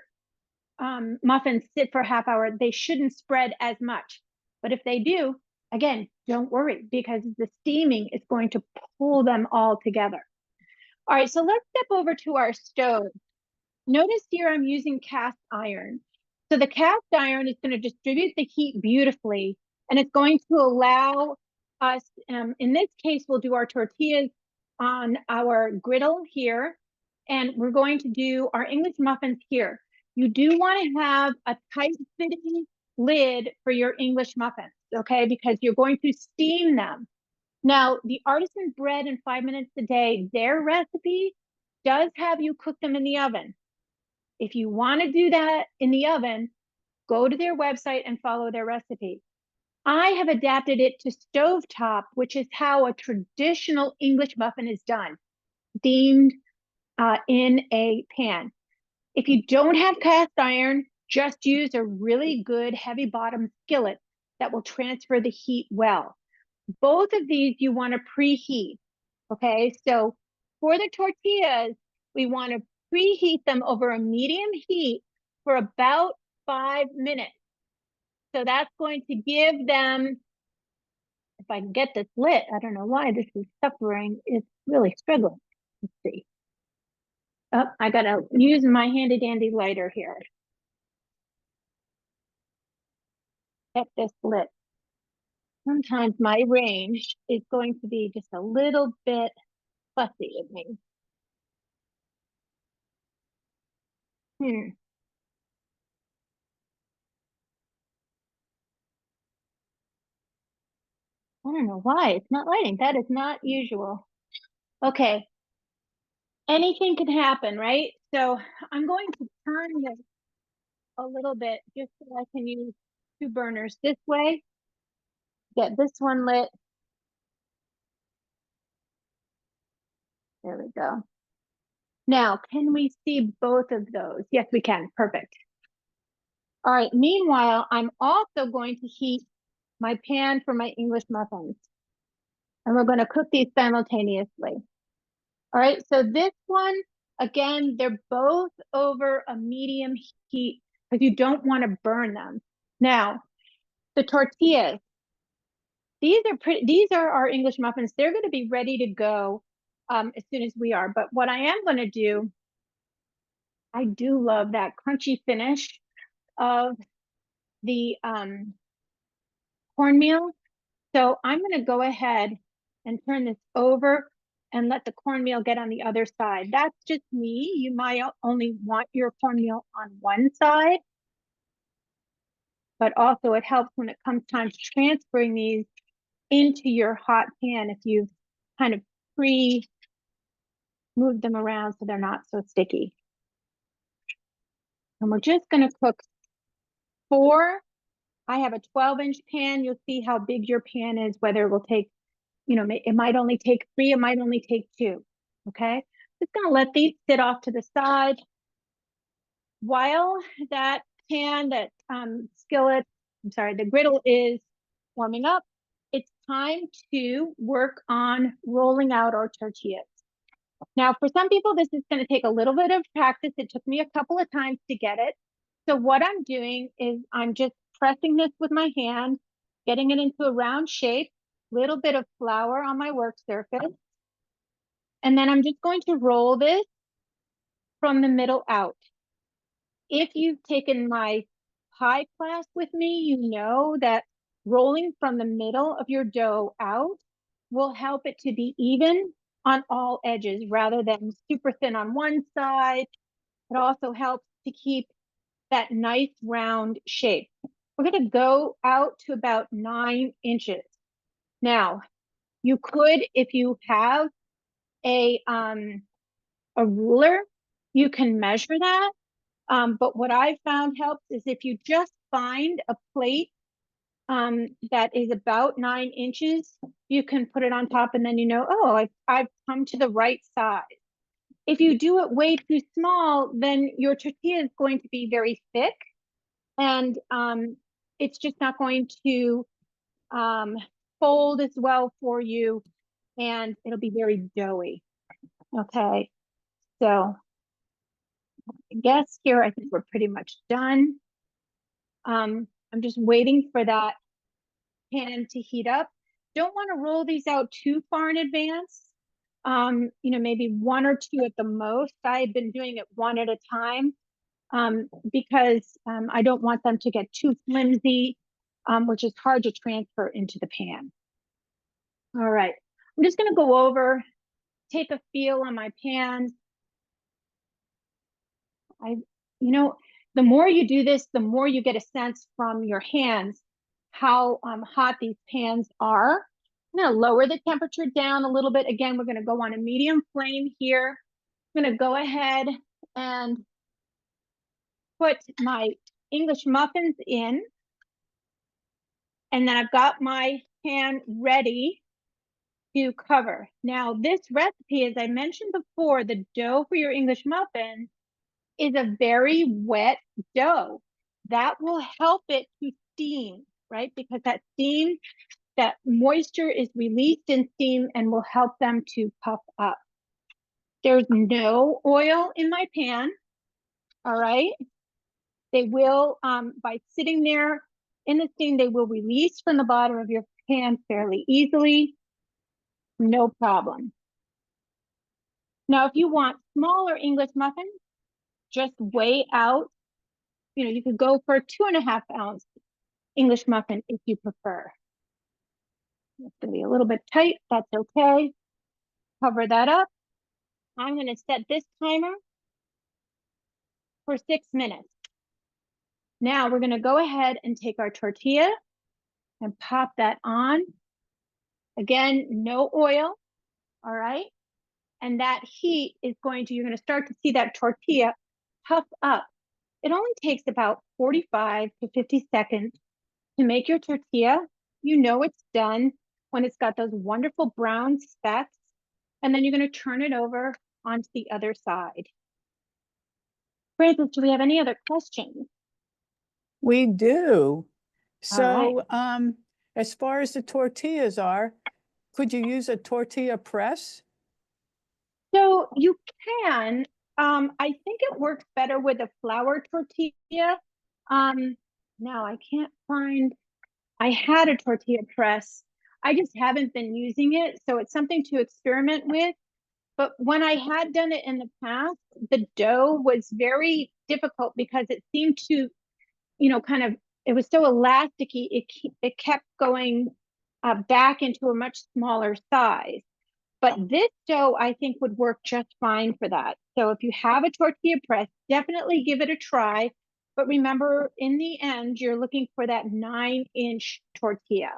muffins sit for a half hour, they shouldn't spread as much. But if they do, again, don't worry, because the steaming is going to pull them all together. All right, so let's step over to our stove. Notice here I'm using cast iron. So the cast iron is going to distribute the heat beautifully, and it's going to allow us, in this case, we'll do our tortillas on our griddle here, and we're going to do our English muffins here. You do want to have a tight fitting lid for your English muffins, okay? Because you're going to steam them. Now, the artisan bread in 5 minutes a day, their recipe does have you cook them in the oven. If you want to do that in the oven, go to their website and follow their recipe. I have adapted it to stovetop, which is how a traditional English muffin is done, steamed in a pan. If you don't have cast iron, just use a really good heavy bottom skillet that will transfer the heat well. Both of these you want to preheat, okay? So for the tortillas, we want to preheat them over a medium heat for about 5 minutes. So that's going to give them, if I can get this lit, I don't know why this is suffering, it's really struggling. Let's see. Oh, I gotta use my handy dandy lighter here. Get this lit. Sometimes my range is going to be just a little bit fussy with me. I don't know why it's not lighting. That is not usual. Okay. Anything can happen, right? So I'm going to turn this a little bit just so I can use 2 burners this way. Get this one lit. There we go. Now, can we see both of those? Yes, we can. Perfect. All right. Meanwhile, I'm also going to heat my pan for my English muffins. And we're going to cook these simultaneously. All right. So this one, again, they're both over a medium heat because you don't want to burn them. Now, the tortillas, these are our English muffins. They're going to be ready to go as soon as we are. But what I am going to do, I do love that crunchy finish of the cornmeal. So I'm going to go ahead and turn this over and let the cornmeal get on the other side. That's just me. You might only want your cornmeal on one side, but also it helps when it comes time to transferring these into your hot pan if you've kind of moved them around so they're not so sticky. And we're just going to cook 4. I have a 12-inch pan. You'll see how big your pan is, whether it will take, you know, it might only take 3, it might only take 2, okay? Just gonna let these sit off to the side. While that pan, that skillet, I'm sorry, the griddle is warming up, it's time to work on rolling out our tortillas. Now, for some people, this is going to take a little bit of practice. It took me a couple of times to get it. So what I'm doing is I'm just pressing this with my hand, getting it into a round shape, little bit of flour on my work surface. And then I'm just going to roll this from the middle out. If you've taken my pie class with me, you know that rolling from the middle of your dough out will help it to be even on all edges rather than super thin on one side. It also helps to keep that nice round shape. We're going to go out to about 9 inches. Now, you could, if you have a ruler, you can measure that. But what I found helps is if you just find a plate that is about 9 inches, you can put it on top and then you know, oh, I've come to the right size. If you do it way too small, then your tortilla is going to be very thick and it's just not going to fold as well for you and it'll be very doughy. Okay, so I guess here I think we're pretty much done. I'm just waiting for that pan to heat up. Don't want to roll these out too far in advance. Maybe 1 or 2 at the most. I've been doing it 1 at a time because I don't want them to get too flimsy, which is hard to transfer into the pan. All right, I'm just going to go over, take a feel on my pan. The more you do this, the more you get a sense from your hands how hot these pans are. I'm going to lower the temperature down a little bit. Again, we're going to go on a medium flame here. I'm going to go ahead and put my English muffins in. And then I've got my pan ready to cover. Now, this recipe, as I mentioned before, the dough for your English muffins is a very wet dough. That will help it to steam, right? Because that steam, that moisture is released in steam and will help them to puff up. There's no oil in my pan, all right? They will, by sitting there in the steam, they will release from the bottom of your pan fairly easily, no problem. Now, if you want smaller English muffins, just weigh out, you could go for a 2.5 ounce English muffin if you prefer. It's gonna be a little bit tight, that's okay. Cover that up. I'm gonna set this timer for 6 minutes. Now we're gonna go ahead and take our tortilla and pop that on. Again, no oil, all right? And that heat is you're gonna start to see that tortilla puff up. It only takes about 45 to 50 seconds to make your tortilla. You know it's done when it's got those wonderful brown specks. And then you're going to turn it over onto the other side. Francis, do we have any other questions? We do. All So, as far as the tortillas are, could you use a tortilla press? So you can. I think it works better with a flour tortilla. Now I can't find. I had a tortilla press. I just haven't been using it, so it's something to experiment with. But when I had done it in the past, the dough was very difficult because it seemed to, it was so elasticy, it kept going back into a much smaller size. But this dough, I think, would work just fine for that. So if you have a tortilla press, definitely give it a try. But remember, in the end, you're looking for that 9-inch tortilla.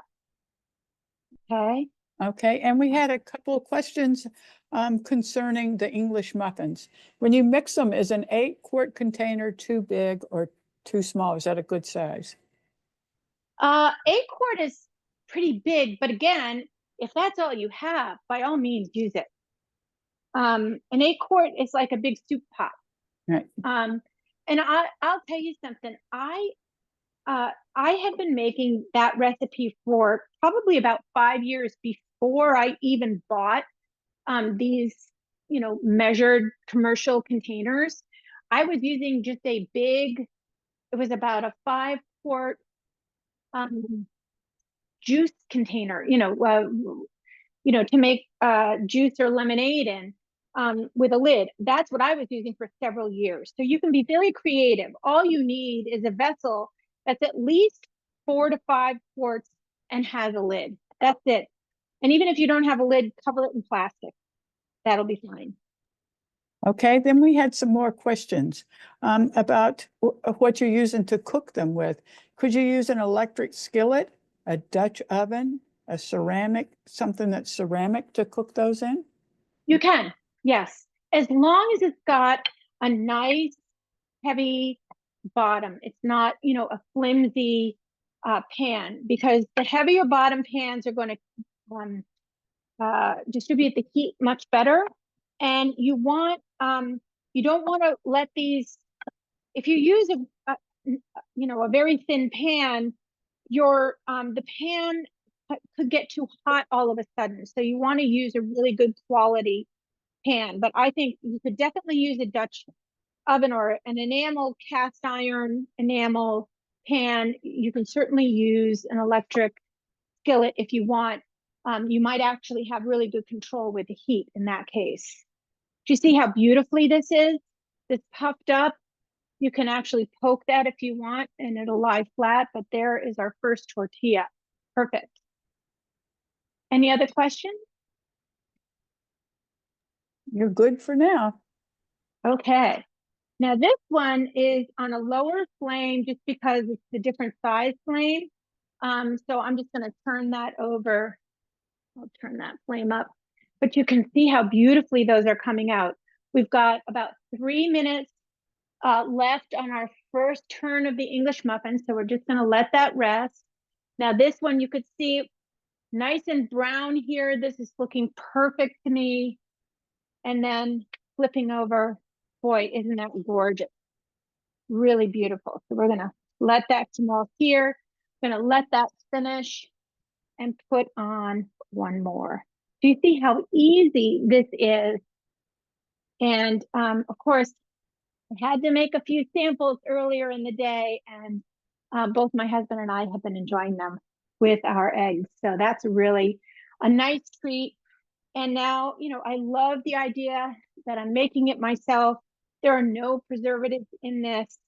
Okay. Okay, and we had a couple of questions concerning the English muffins. When you mix them, is an 8-quart container too big or too small? Is that a good size? 8-quart is pretty big, but again, if that's all you have, by all means, use it. An 8-quart is like a big soup pot. Right. And I'll tell you something. I have been making that recipe for probably about 5 years before I even bought these, measured commercial containers. I was using just a big, it was about a 5 quart juice container, to make juice or lemonade in, with a lid. That's what I was using for several years. So you can be very creative. All you need is a vessel that's at least 4 to 5 quarts and has a lid. That's it. And even if you don't have a lid, cover it in plastic. That'll be fine. Okay, then we had some more questions about what you're using to cook them with. Could you use an electric skillet, a Dutch oven, a ceramic, something that's ceramic to cook those in? You can, yes. As long as it's got a nice, heavy bottom. It's not, a flimsy pan, because the heavier bottom pans are going to distribute the heat much better. And you don't want to let these, if you use a very thin pan, the pan could get too hot all of a sudden. So you want to use a really good quality pan. But I think you could definitely use a Dutch oven or an enamel, cast iron enamel pan. You can certainly use an electric skillet if you want. You might actually have really good control with the heat in that case. Do you see how beautifully this is? This puffed up. You can actually poke that if you want and it'll lie flat, but there is our first tortilla. Perfect. Any other questions? You're good for now. Okay. Now this one is on a lower flame just because it's a different size flame. So I'm just going to turn that over. I'll turn that flame up. But you can see how beautifully those are coming out. We've got about 3 minutes left on our first turn of the English muffin. So we're just going to let that rest. Now this one you could see nice and brown here. This is looking perfect to me. And then flipping over. Boy, isn't that gorgeous? Really beautiful. So we're going to let that small here. Going to let that finish and put on one more. Do you see how easy this is? And of course, I had to make a few samples earlier in the day, and both my husband and I have been enjoying them with our eggs. So that's really a nice treat. And now, I love the idea that I'm making it myself. There are no preservatives in this.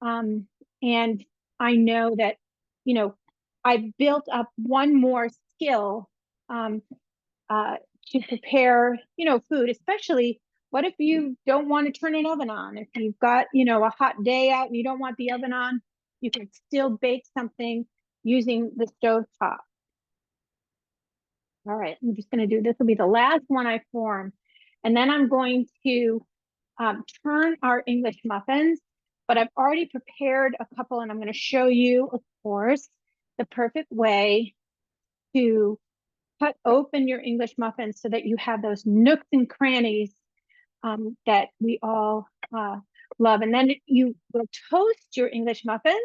And I know that, I built up one more skill to prepare, food, especially what if you don't want to turn an oven on? If you've got, a hot day out and you don't want the oven on, you can still bake something using the stove top. All right, I'm just going to do, this will be the last one I form. And then I'm going to turn our English muffins, but I've already prepared a couple and I'm going to show you, of course, the perfect way to cut open your English muffins so that you have those nooks and crannies that we all love. And then you will toast your English muffins.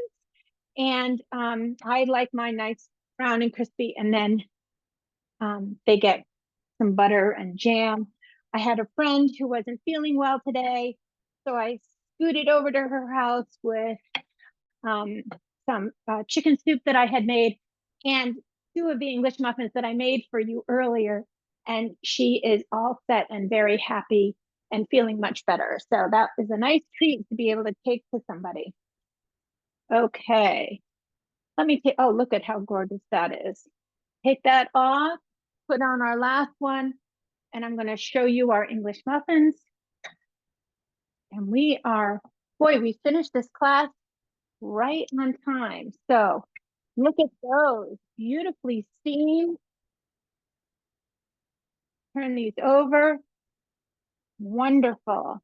And I like mine nice brown and crispy. And then they get some butter and jam. I had a friend who wasn't feeling well today, so I scooted over to her house with some chicken soup that I had made and 2 of the English muffins that I made for you earlier. And she is all set and very happy and feeling much better. So that is a nice treat to be able to take to somebody. Okay, let me take, oh, look at how gorgeous that is. Take that off, put on our last one, and I'm going to show you our English muffins. And we are, boy, we finished this class right on time. So look at those, beautifully steamed. Turn these over. Wonderful.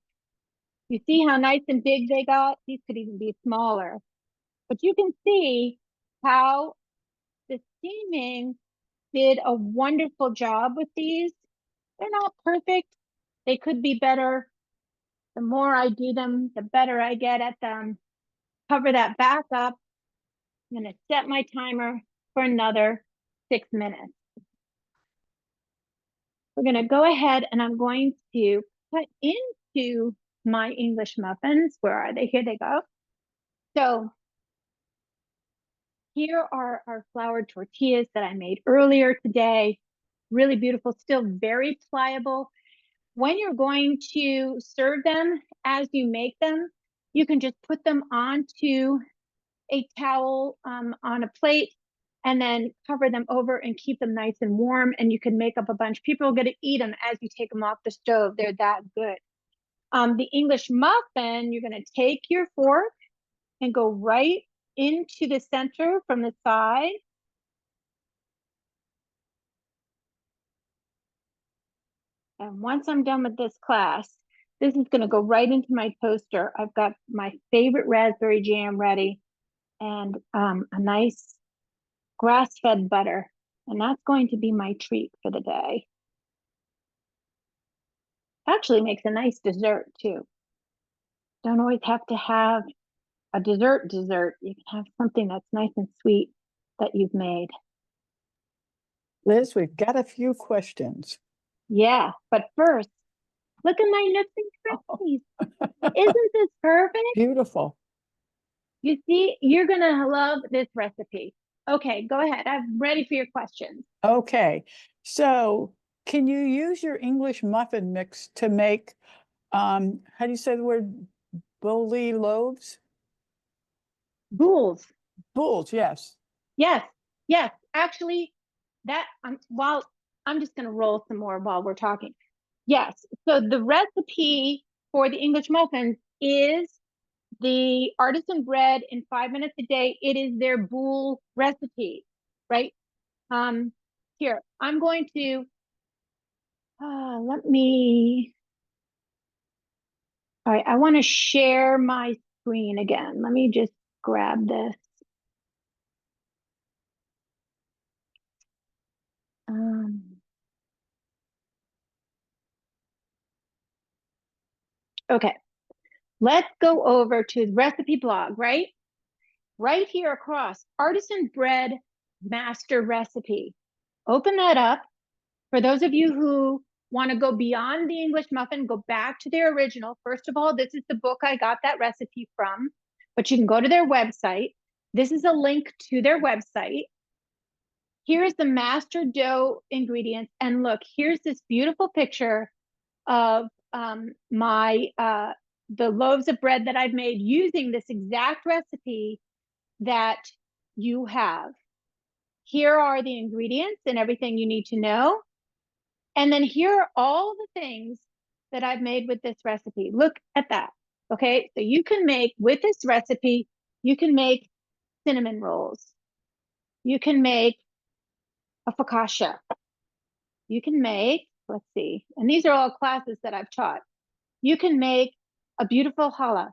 You see how nice and big they got? These could even be smaller. But you can see how the steaming did a wonderful job with these. They're not perfect. They could be better. The more I do them, the better I get at them. Cover that back up. I'm gonna set my timer for another 6 minutes. We're gonna go ahead and I'm going to put into my English muffins. Where are they? Here they go. So here are our floured tortillas that I made earlier today. Really beautiful, still very pliable. When you're going to serve them, as you make them, you can just put them onto a towel on a plate and then cover them over and keep them nice and warm. And you can make up a bunch. People are going to eat them as you take them off the stove. They're that good. The English muffin, you're going to take your fork and go right into the center from the side. And once I'm done with this class, this is going to go right into my toaster. I've got my favorite raspberry jam ready and a nice grass-fed butter. And that's going to be my treat for the day. Actually makes a nice dessert too. Don't always have to have a dessert. You can have something that's nice and sweet that you've made. Liz, we've got a few questions. Yeah, but first, look at my nooks and crannies. Isn't this perfect? Beautiful. You see, you're gonna love this recipe. Okay, go ahead. I'm ready for your questions. Okay, so can you use your English muffin mix to make, how do you say the word, bully loaves? Boules. Bulls, yes. Yes, yes. Actually, that while I'm just gonna roll some more while we're talking. Yes. So the recipe for the English muffins is the artisan bread in 5 minutes a day. It is their boule recipe, right? Here, I'm going to let me. All right, I want to share my screen again. Let me just grab this. Okay, let's go over to the recipe blog, right? Right here across, artisan bread master recipe. Open that up. For those of you who want to go beyond the English muffin, go back to their original. First of all, this is the book I got that recipe from, but you can go to their website. This is a link to their website. Here's the master dough ingredients. And look, here's this beautiful picture of the loaves of bread that I've made using this exact recipe that you have. Here are the ingredients and everything you need to know. And then here are all the things that I've made with this recipe. Look at that. Okay, so you can make, with this recipe, you can make cinnamon rolls. You can make a focaccia. You can make, let's see, and these are all classes that I've taught. You can make a beautiful challah.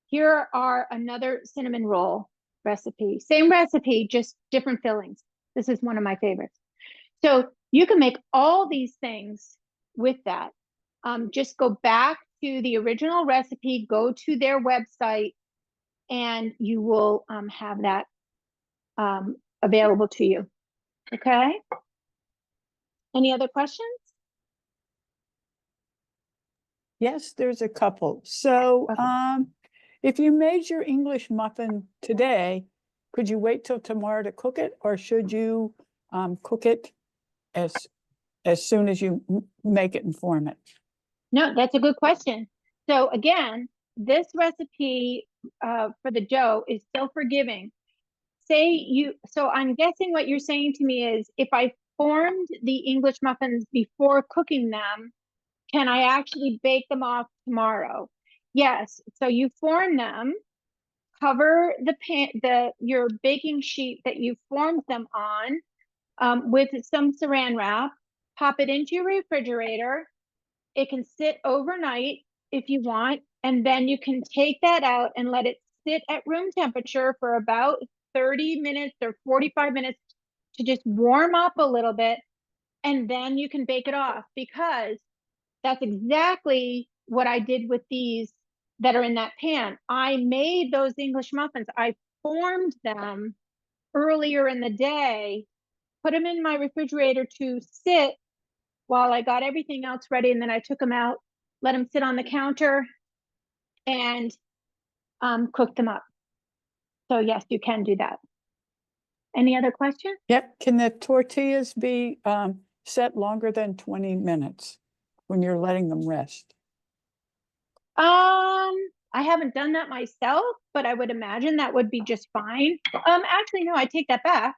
Here are another cinnamon roll recipe. Same recipe, just different fillings. This is one of my favorites. So you can make all these things with that. Just go back to the original recipe, go to their website, and you will have that available to you. Okay? Any other questions? Yes, there's a couple. So, Okay. if you made your English muffin today, could you wait till tomorrow to cook it, or should you cook it as soon as you make it and form it? No, that's a good question. So again, this recipe for the dough is so forgiving. So I'm guessing what you're saying to me is if I formed the English muffins before cooking them, can I actually bake them off tomorrow? Yes. So you form them, cover your baking sheet that you formed them on with some saran wrap, pop it into your refrigerator. It can sit overnight if you want, and then you can take that out and let it sit at room temperature for about 30 minutes or 45 minutes to just warm up a little bit, and then you can bake it off, because that's exactly what I did with these that are in that pan. I made those English muffins. I formed them earlier in the day, put them in my refrigerator to sit while I got everything else ready. And then I took them out, let them sit on the counter, and cooked them up. So yes, you can do that. Any other questions? Yep. Can the tortillas be set longer than 20 minutes when you're letting them rest? I haven't done that myself, but I would imagine that would be just fine. Actually, no, I take that back,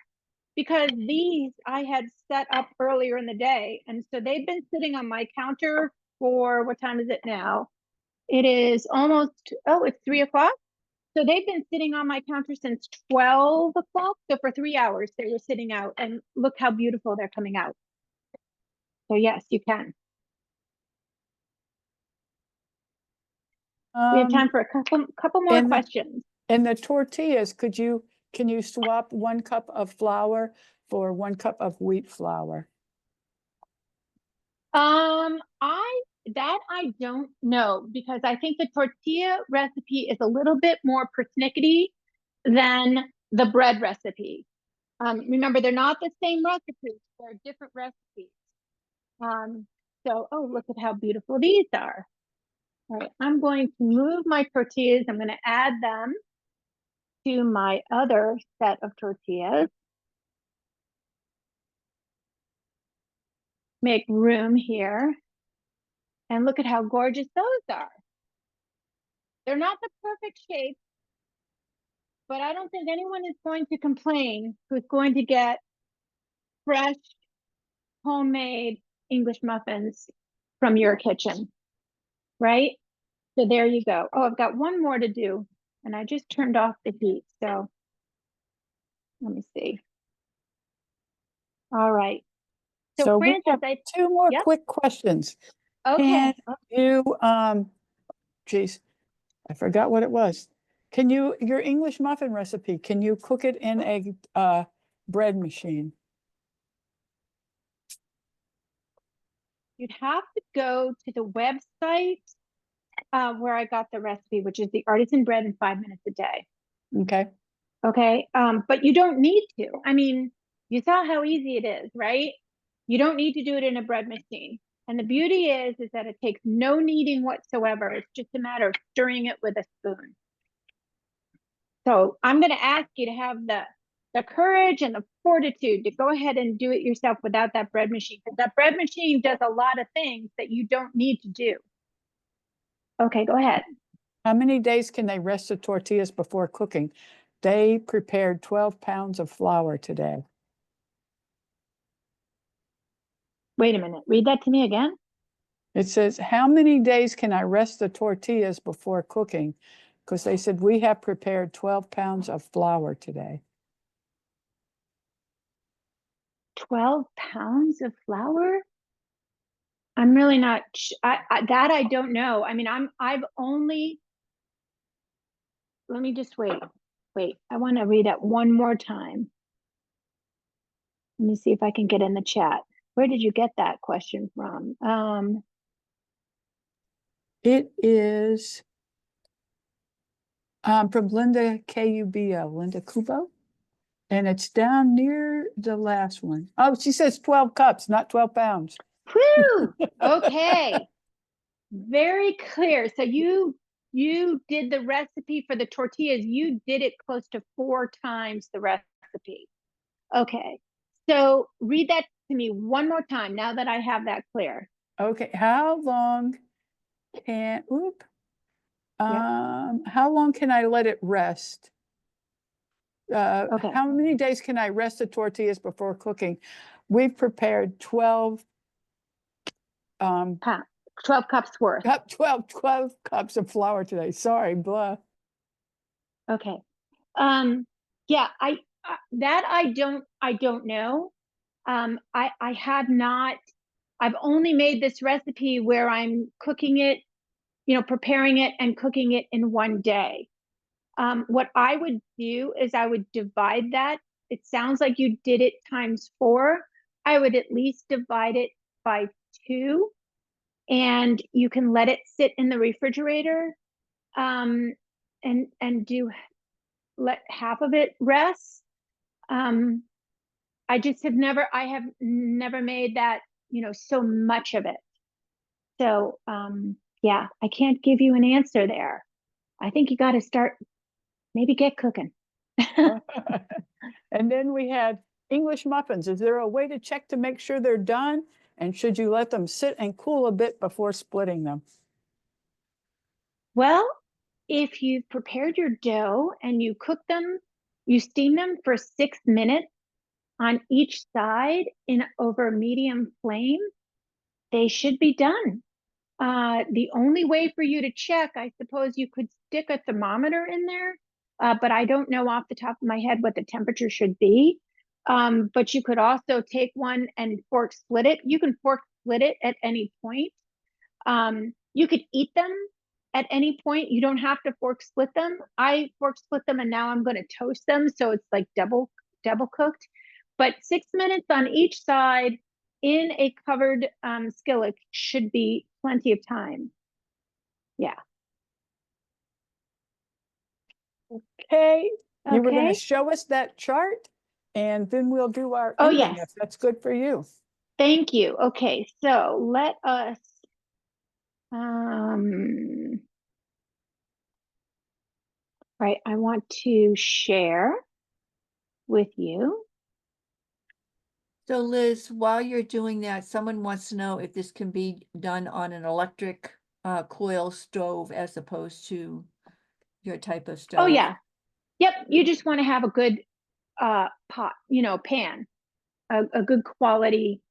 because these I had set up earlier in the day, and so they've been sitting on my counter for, what time is it now? It is almost, oh, it's 3 o'clock. So they've been sitting on my counter since 12 o'clock. So for 3 hours they were sitting out, and look how beautiful they're coming out. So yes, you can. We have time for a couple more questions. And the tortillas, can you swap 1 cup of flour for 1 cup of wheat flour? I don't know, because I think the tortilla recipe is a little bit more persnickety than the bread recipe. Remember, they're not the same recipes, they're different recipes. So, oh, look at how beautiful these are. All right, I'm going to move my tortillas. I'm going to add them to my other set of tortillas. Make room here. And look at how gorgeous those are. They're not the perfect shape, but I don't think anyone is going to complain who's going to get fresh, homemade English muffins from your kitchen, right? So there you go. Oh, I've got one more to do, and I just turned off the heat. So let me see. All right. So we Frances, have 2 more yep. quick questions. Okay. Can you, geez, I forgot what it was. Can you, your English muffin recipe, can you cook it in a bread machine? You'd have to go to the website where I got the recipe, which is the Artisan Bread in 5 minutes a day. Okay. Okay. But you don't need to. I mean, you saw how easy it is, right? You don't need to do it in a bread machine. And the beauty is that it takes no kneading whatsoever. It's just a matter of stirring it with a spoon. So I'm going to ask you to have the courage and the fortitude to go ahead and do it yourself without that bread machine, because that bread machine does a lot of things that you don't need to do. Okay, go ahead. How many days can they rest the tortillas before cooking? They prepared 12 pounds of flour today. Wait a minute. Read that to me again. It says, how many days can I rest the tortillas before cooking? Because they said, we have prepared 12 pounds of flour today. 12 pounds of flour? I'm really not, that I don't know. I mean, I've only, let me just wait. I want to read that one more time. Let me see if I can get in the chat. Where did you get that question from? It is from Linda Kubo, Linda Kubo. And it's down near the last one. Oh, she says 12 cups, not 12 pounds. Whew, okay. Very clear. So you did the recipe for the tortillas. You did it close to 4 times the recipe. Okay. So read that to me one more time now that I have that clear. Okay. How long can, how long can I let it rest? Okay. How many days can I rest the tortillas before cooking? We've prepared 12 cups worth. 12 cups of flour today. Sorry, blah. Okay. Yeah, I don't know. I have not, I've only made this recipe where I'm cooking it, preparing it and cooking it in one day. What I would do is I would divide that. It sounds like you did it times 4. I would at least divide it by 2 and you can let it sit in the refrigerator, and let half of it rest. I have never made that, so much of it. So, yeah, I can't give you an answer there. I think you got to maybe get cooking. And then we had English muffins. Is there a way to check to make sure they're done? And should you let them sit and cool a bit before splitting them? Well, if you've prepared your dough and you cook them, you steam them for 6 minutes on each side over medium flame, they should be done. The only way for you to check, I suppose you could stick a thermometer in there, but I don't know off the top of my head what the temperature should be. But you could also take one and fork split it. You can fork split it at any point. You could eat them at any point. You don't have to fork split them. I fork split them and now I'm going to toast them, so it's like double cooked. But 6 minutes on each side in a covered skillet should be plenty of time. Yeah. Okay. You were going to Okay. show us that chart, and then we'll do our Oh, ending, yes. if that's good for you. Thank you. Okay, so let us right, I want to share with you. So Liz, while you're doing that, someone wants to know if this can be done on an electric coil stove as opposed to your type of stove. Oh yeah. Yep, you just want to have a good pot, pan, a good quality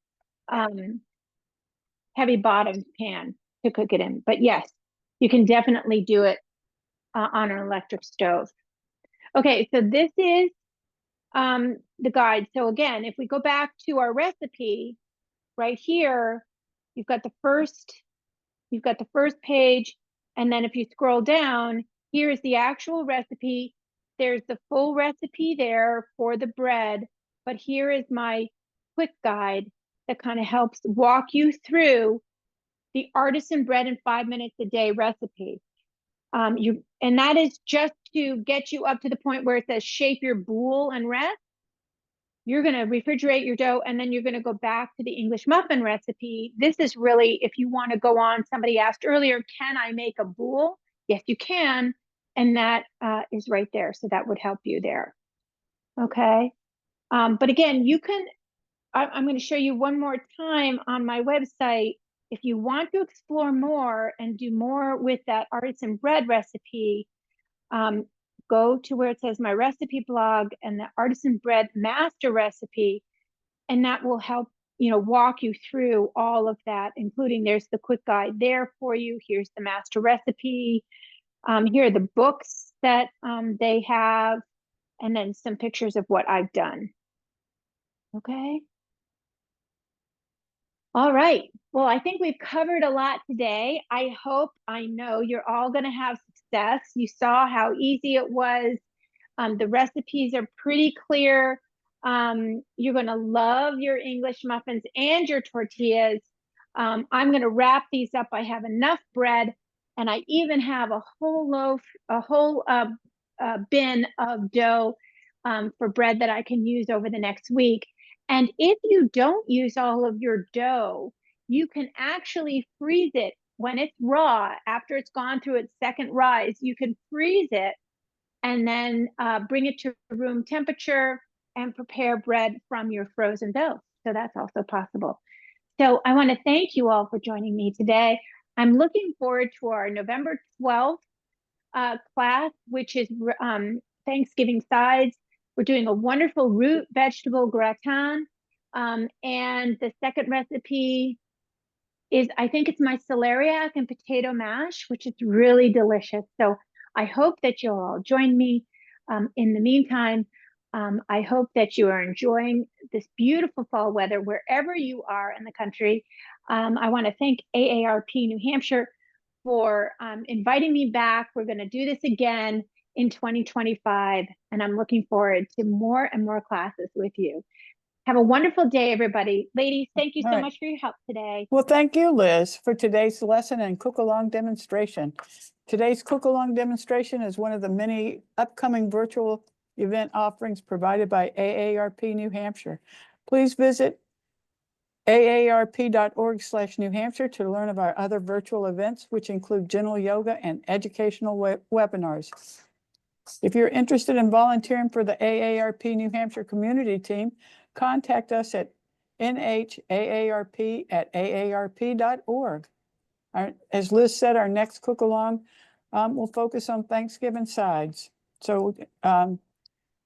heavy bottomed pan to cook it in. But yes, you can definitely do it on an electric stove. Okay, so this is the guide. So again, if we go back to our recipe right here, you've got the first page, and then if you scroll down, here's the actual recipe. There's the full recipe there for the bread, but here is my quick guide that kind of helps walk you through the artisan bread in 5 minutes a day recipe. And that is just to get you up to the point where it says shape your boule and rest. You're going to refrigerate your dough, and then you're going to go back to the English muffin recipe. This is really, if you want to go on, somebody asked earlier, can I make a boule? Yes, you can. And that is right there. So that would help you there. Okay. But again, I'm going to show you one more time on my website. If you want to explore more and do more with that artisan bread recipe, go to where it says my recipe blog and the artisan bread master recipe, and that will help walk you through all of that, including there's the quick guide there for you. Here's the master recipe. Here are the books that they have, and then some pictures of what I've done. Okay. All right. Well, I think we've covered a lot today. I know you're all going to have success. You saw how easy it was. The recipes are pretty clear. You're going to love your English muffins and your tortillas. I'm going to wrap these up. I have enough bread, and I even have a whole bin of dough for bread that I can use over the next week. And if you don't use all of your dough, you can actually freeze it when it's raw. After it's gone through its second rise, you can freeze it and then bring it to room temperature and prepare bread from your frozen dough. So that's also possible. So I want to thank you all for joining me today. I'm looking forward to our November 12th class, which is Thanksgiving sides. We're doing a wonderful root vegetable gratin. And the second recipe is, I think it's my celeriac and potato mash, which is really delicious. So I hope that you'll all join me. In the meantime, I hope that you are enjoying this beautiful fall weather wherever you are in the country. I want to thank AARP New Hampshire for inviting me back. We're going to do this again in 2025, and I'm looking forward to more and more classes with you. Have a wonderful day, everybody. Ladies, thank you All so right. much for your help today. Well, thank you, Liz, for today's lesson and cook-along demonstration. Today's cook-along demonstration is one of the many upcoming virtual event offerings provided by AARP New Hampshire. Please visit aarp.org/New Hampshire to learn of our other virtual events, which include gentle yoga and educational webinars. If you're interested in volunteering for the AARP New Hampshire community team, contact us at nhaarp@aarp.org. As Liz said, our next cook-along will focus on Thanksgiving sides. So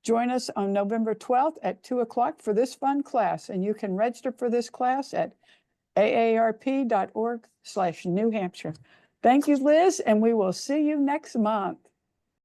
join us on November 12th at 2 o'clock for this fun class, and you can register for this class at aarp.org/New Hampshire. Thank you, Liz, and we will see you next month.